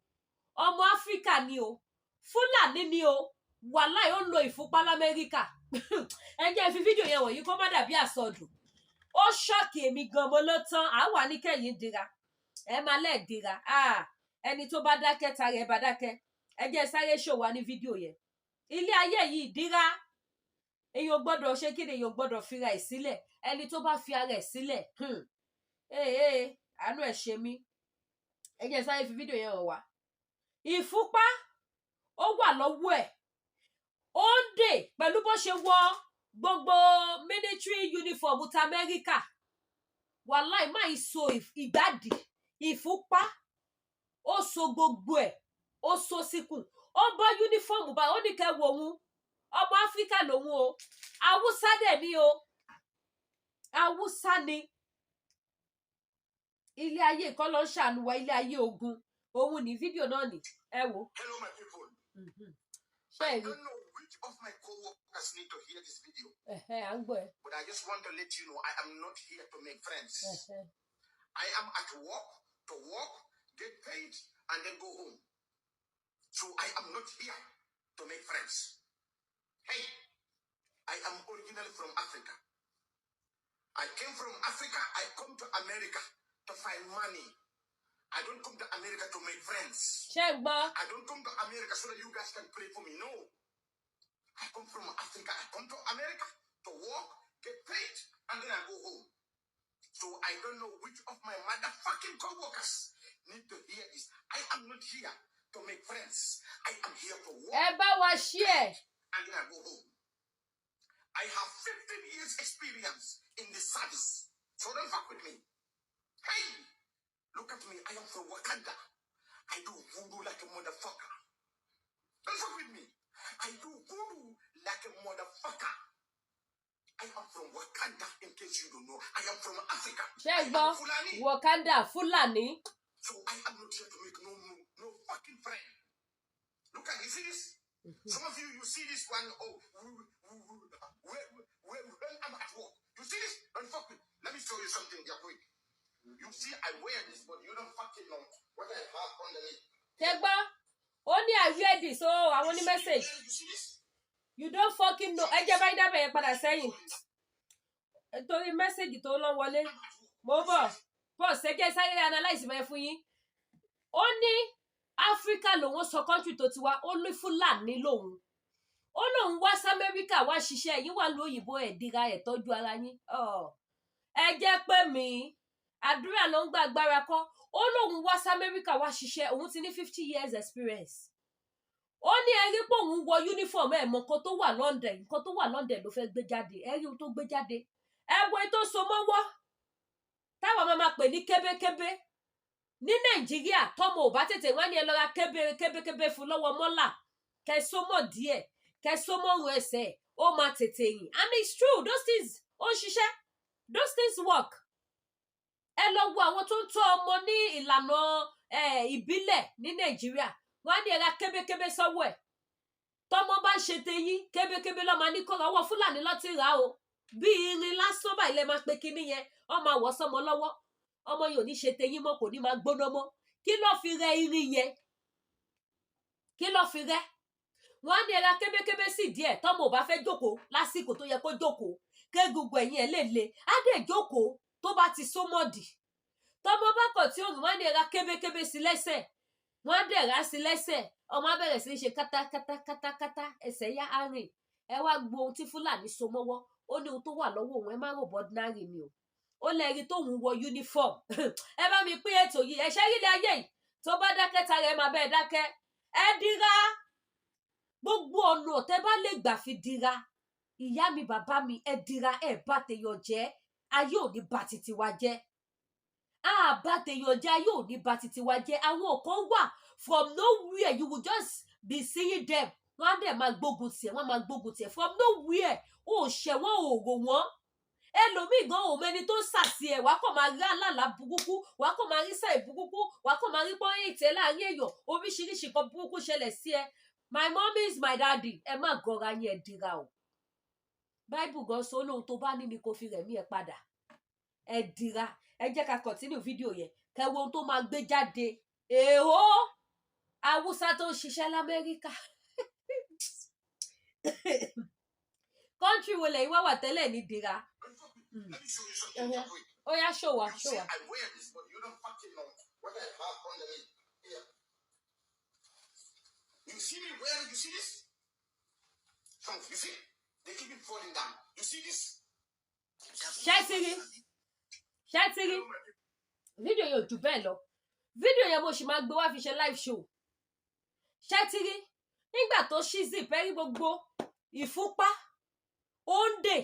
ọmọ Áfíríkà ni o Fúlàní ni o wàláì ó lo ìfúnpá l'Amẹ́ríkà ẹ jẹ́ fi fídíò yẹn wọ̀nyí kó má dàbí àsọdùn ó ṣọ́ọ̀kì èmi gan mo ló tán àwa ní kẹ́yìn dira ẹ máa lẹ́ẹ̀dira ẹni tó bá dákẹ́ tara ẹ bá dákẹ́ ẹ jẹ́ sáré ṣòwò ní fídíò yẹn ilé ayé yìí dira èèyàn gbọ́dọ̀ ṣe kí ni èèyàn gbọ́dọ̀ fira ẹ̀ sílẹ̀ ẹni tó bá fi ara ẹ̀ sílẹ̀ àánú ẹ̀ ṣe mí ẹ jẹ́ sáré fi fídíò yẹn hàn wá ìfúnpá ó wà lọ́wọ́ ẹ̀ ó ń dè pẹ̀lú bó ṣe wọ gbogbo military uniform ti Amẹ́ríkà wàláì máa ń so ìgbàdì ìfúnpá ó so gbogbo ẹ̀ ó so síkùn ó bọ́ uniform báyìí ó ní kẹ́ wo òun ọmọ Áfíríkà lòun o Haúsá dẹ̀ ni o Haúsá ni ilé ayé kan ló ń ṣàánú wa ilé ayé ogun òun ní fídíò náà ní ẹ wò. Hello my people. I don't know which of my co-workers need to hear this video. But I just want to let you know I am not here to make friends. I am at work, to work, get paid, and then go home. So I am not here to make friends. Hey, I am originally from Africa. I came from Africa, I come to America to find money. I don't come to America to make friends. I don't come to America so that you guys can pray for me. No. I come from Africa. I come to America to work, get paid, and then I go home. So I don't know which of my motherfucking co-workers need to hear this. I am not here to make friends. I am here to work. And then I go home. I have 15 years experience in this service. So don't fuck with me. Hey! Look at me, I am from Wakanda. I do voodoo like a motherfucker. Don't fuck with me. I do voodoo like a motherfucker. I am from Wakanda, in case you don't know. I am from Africa. I am Fulani. Wakanda, Fulani. So I am not here to make no fucking friend. Look at, you see this? Some of you see this one, when I'm at work. You see this? Don't fuck with me. Let me show you something real quick. You see, I wear this, but you don't fucking know what I have underneath. Tegba, only I wear this, so I want a message. You see this? You don't fucking know. Ẹ jẹ́ báyìí dábẹ̀ yẹn padà sẹ́yìn. Torí message tó lọ wọlé. Mo bọ̀. Boss, ẹ jẹ́ sáré analyze mẹ́ fún yín. Ó ní Africa lòun sọ country tó ti wá, ó ní Fúlàní lòun. Ó lòun wá sí America wá ṣiṣẹ́ yín wà lóyìnbó ẹ̀ dira ẹ̀ tọ́jú ara yín. Ẹ jẹ́ pé mi àdúrà ló ń gba agbára kọ́. Ó lòun wá sí America wá ṣiṣẹ́, òun ti ní 50 years experience. Ó ní ẹrí pé òun wọ uniform ẹ̀ mọ nǹkan tó wà London, nǹkan tó wà London ló fẹ́ gbé jáde, ẹrí ohun tó gbé jáde. Ẹ̀wọ̀n tó so mọ́wọ́ táwọn máa pè ní kébékébé ní Nàìjíríà tọ́mọ ò bá tètè wá ní ẹ lọ ra kébékébé fún lọ́wọ́ mọ́là kẹsọ́mọ̀ díẹ̀ kẹsọ́mọ̀rún ẹsẹ̀ ó máa tètè yìn. And it's true, those things ó ṣiṣẹ́, those things work. Ẹ lọ wo àwọn tó ń tọ́ ọmọ ní ìlànà ìbílẹ̀ ní Nàìjíríà, wọ́n á ní ẹ ra kébékébé sọ́wọ́ ẹ̀. Tọ́mọ bá ń ṣe teyín kébékébé lọ́ máa ní kó ra, ọwọ́ Fúlàní lọ́ ti rà o. Bí irin lásán báyìí lẹ máa pe kinní yẹn, ọ máa wọ̀ sọ́mọ lọ́wọ́. Ọmọ yìí ò ní ṣe teyín mọ́, kò ní máa gbóná mọ́. Kí ló fi rẹ irin yẹn? Kí ló fi rẹ? Wọ́n á ní ẹ ra kébékébé sí díẹ̀ tọ́mọ ò bá fẹ́ jókòó lásìkò tó yẹ kó jókòó kégungun ẹ̀yìn ẹ̀ lè le. Á dẹ̀ jókòó tó bá ti sómọ̀dì. Tọ́mọ bá kọ̀ tí òun wọ́n á ní ẹ ra kébékébé sí lẹ́sẹ̀. Wọ́n á dẹ̀ rà sí lẹ́sẹ̀. Ọmọ á bẹ̀rẹ̀ sí ní ṣe kátá ẹsẹ̀ yá á rìn. Ẹ wá gbọ́ ohun tí Fúlàní so mọ́wọ́. Ó ní ohun tó wà lọ́wọ́ òun, ẹ má rò bọ́dínárì ni o. Ó lẹ́rí tóun wọ uniform. Ẹ bá mi pín ètò yìí, ẹ̀ṣẹ́ rí ilé ayé yìí tó bá dákẹ́ tara ẹ máa bẹ́ẹ̀ dákẹ́. Ẹ dira gbogbo ọ̀nà tẹ́ bá lè gbà fi dira. Ìyá mi bàbá mi, ẹ dira, ẹ bá tèèyàn jẹ́, ayé ò ní bá titi wa jẹ́. Bá tèèyàn jẹ́, ayé ò ní bá titi wa jẹ́. Àwọn kan wà from nowhere, you will just be seeing them. Wọ́n á dẹ̀ máa gbógun tiẹ̀, wọ́n máa gbógun tiẹ̀ from nowhere. Ó ṣẹ̀wọ̀n òòrò wọn. Ẹlòmíì gan ò mẹni tó sàsì ẹ̀, wàá kàn máa rí àlàlà burúkú, wàá kàn máa rí sáì burúkú, wàá kàn máa rí pọ́n ètè láàrin èèyàn, oríṣiríṣi kan burúkú ṣẹlẹ̀ sí ẹ. My mommy is my daddy. Ẹ má gọra yín, ẹ dira o. Bible gan sọ lóhun tó bá ní ni kò fi rẹ̀mí ẹ padà. Ẹ dira. Ẹ jẹ́ ká continue fídíò yẹn. Kẹ́ wo ohun tó máa gbé jáde. Èho Haúsá tó ń ṣiṣẹ́ l'Amẹ́ríkà. Country wo lẹ́yìn wá wà tẹ́lẹ̀ ní dira. Let me show you something real quick. Oh yeah, show us. You see, I wear this, but you don't fucking know what I have underneath. Here. You see me wearing, you see this? You see? They keep it falling down. You see this? Ṣẹ́tìrí. Fídíò yẹn ò jù bẹ́ẹ̀ lọ. Fídíò yẹn mo sì máa gbé wá fi ṣe live show. Ṣẹ́tìrí. Nígbà tó ṣí zip ẹ rí gbogbo ìfúnpá òǹdè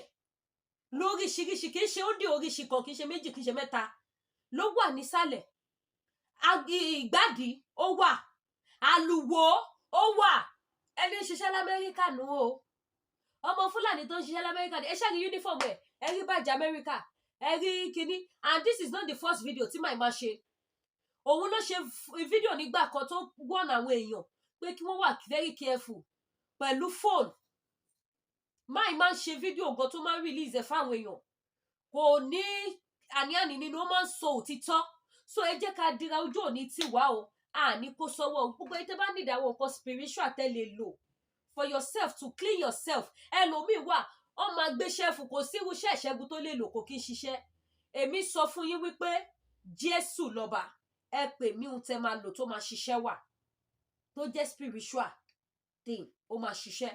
lóríṣiríṣi, kì í ṣe òǹdè oríṣi kan, kì í ṣe méjì, kì í ṣe mẹ́ta ló wà nísàlẹ̀. Ìgbàdí ó wà, àlùwò ó wà. Ẹni ń ṣiṣẹ́ l'Amẹ́ríkà nù o. Ọmọ Fúlàní tó ń ṣiṣẹ́ l'Amẹ́ríkà ni ẹ ṣáà rí uniform ẹ̀, ẹ rí bàjẹ́ Amẹ́ríkà, ẹ rí kinní. And this is not the first video tí màá máa ṣe. Òun ló ṣe fídíò nígbà kan tó wọ́n àwọn èèyàn pé kí wọ́n wà very careful pẹ̀lú fóònù. Máì máa ń ṣe fídíò gan tó máa ń release ẹ̀ fáwọn èèyàn. Kò ní àní-àní nínú, ó máa ń sọ òtítọ́. So ẹ jẹ́ ká dira, ojú òní tì wá o. Ní kó sọ́wọ́ gbogbo ẹ tẹ́ bá need àwọn nǹkan spiritual tẹ́ lè lò for yourself to clean yourself. Ẹlòmíì wà, ó máa gbé ṣẹ́fù, kò sí irú iṣẹ́ ìṣẹ́gun tó lè lò kò kí ń ṣiṣẹ́. Èmi sọ fún yín wípé Jésù lọ́ba. Ẹ pè mí ohun tẹ́ máa lò tó máa ṣiṣẹ́ wà. Tó jẹ́ spiritual thing, ó máa ṣiṣẹ́.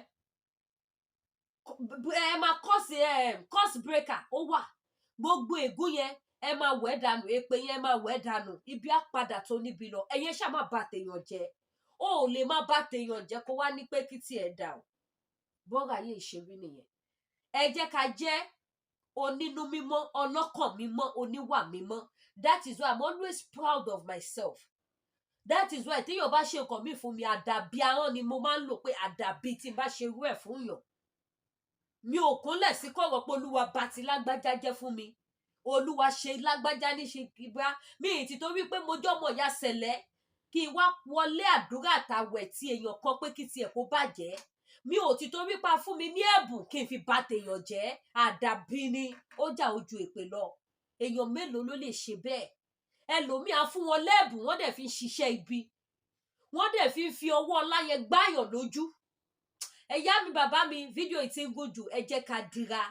Ẹ máa curse breaker ó wà. Gbogbo ègún yẹn ẹ máa wẹ̀ dànù, èpè yẹn ẹ máa wẹ̀ dànù. Ibi á padà tó níbi lọ. Ẹ̀yin ṣáà má bà tèèyàn jẹ́. O ò lè má bà tèèyàn jẹ́ kó wá ní pé kí tiẹ̀ dà o. Bọ́rọ̀ ayé ìṣeré nìyẹn. Ẹ jẹ́ ká jẹ́ onínú mímọ́, ọlọ́kàn mímọ́, oníwà mímọ́. That is why I'm always proud of myself. That is why téèyàn bá ṣe nǹkan mí fún mi, àdàbí ahọ́n ni mo máa ń lò pé àdàbí tí n bá ṣe irú ẹ̀ fún yàn. Mi ò kúnlẹ̀ sí kọ̀rọ̀ pé Olúwa bá ti lágbájá jẹ́ fún mi. Olúwa ṣe lágbájá ní ṣe kíbá. Mi ì ti torí pé mo jọ́mọ ìyá sẹ̀lẹ̀ kí n wá wọlé àdúrà àtàwẹ̀ tí èèyàn kan pé kí tiẹ̀ kó bàjẹ́. Mi ò ti torí pa fún mi ní ẹ̀bùn kí n fi bà tèèyàn jẹ́. Àdàbí ni ó jà ojú èpè lọ. èèyàn mélòó ló lè ṣe bẹ́ẹ̀? Ẹlòmíì á fún wọn lẹ́bùn, wọ́n dẹ̀ fi ń ṣiṣẹ́ ibi, wọ́n dẹ̀ fi ọwọ́ ọlá yẹn gbáyàn lójú. Ẹ̀yá mi bàbá mi, fídíò yìí ti ń gùn jù, ẹ jẹ́ ká dira,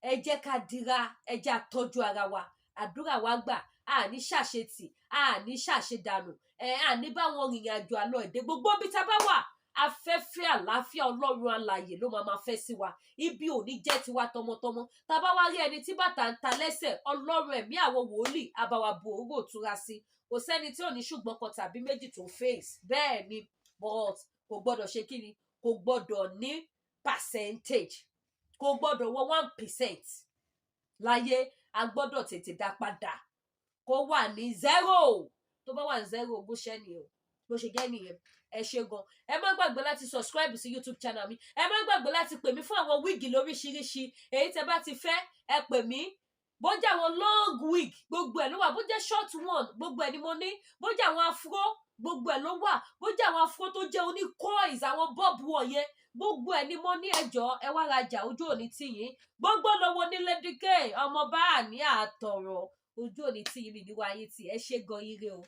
ẹ jẹ́ ká dira, ẹ jẹ́ àtọ́jú ara wa, àdúrà wa gbà, àní ṣàṣetì, àní ṣàṣedànù, àní báwọn rìnrìn àjò àlọ èdè gbogbo bí tá bá wà, afẹ́fẹ́ àlàáfíà Ọlọ́run alààyè ló máa fẹ́ sí wa, ibi ò ní jẹ́ tiwa tọmọtọmọ. Tá bá wá rí ẹni tí bàtà ń ta lẹ́sẹ̀, Ọlọ́run ẹ̀mí àwọn wòlíì á bá wa bò owó ìtura sí. Kò sẹ́ni tí ò ní ṣùgbọ́n kan tàbí méjì tó face, bẹ́ẹ̀ ni, but kò gbọ́dọ̀ ṣe kí ni, kò gbọ́dọ̀ ní percentage, kò gbọ́dọ̀ wọ 1% láyé. A gbọ́dọ̀ tètè dá padà kó wà ní 0. Tó bá wà ní 0 bó ṣe nìyẹn, bó ṣe jẹ́ nìyẹn. Ẹ ṣé gan. Ẹ má gbàgbé láti subscribe sí YouTube channel mi. Ẹ má gbàgbé láti pè mí fún àwọn wíìgì lóríṣiríṣi èyí tẹ́ bá ti fẹ́, ẹ pè mí. Bó jẹ́ àwọn long wig gbogbo ẹ̀ ló wà, bó jẹ́ short one gbogbo ẹ̀ ni mo ní, bó jẹ́ àwọn afro gbogbo ẹ̀ ló wà, bó jẹ́ àwọn afro tó jẹ́ oní coils àwọn bob wọ̀nyẹn gbogbo ẹ̀ ni mo ní. Ẹjọ́ ẹ wá rajà, ojú òní tì yín. Gbogbo lọ́wọ́ ní Lady K ọmọ bá ní àtọ̀rọ̀, ojú òní tì yín mi níwáyé tí ẹ ṣé gan ire o.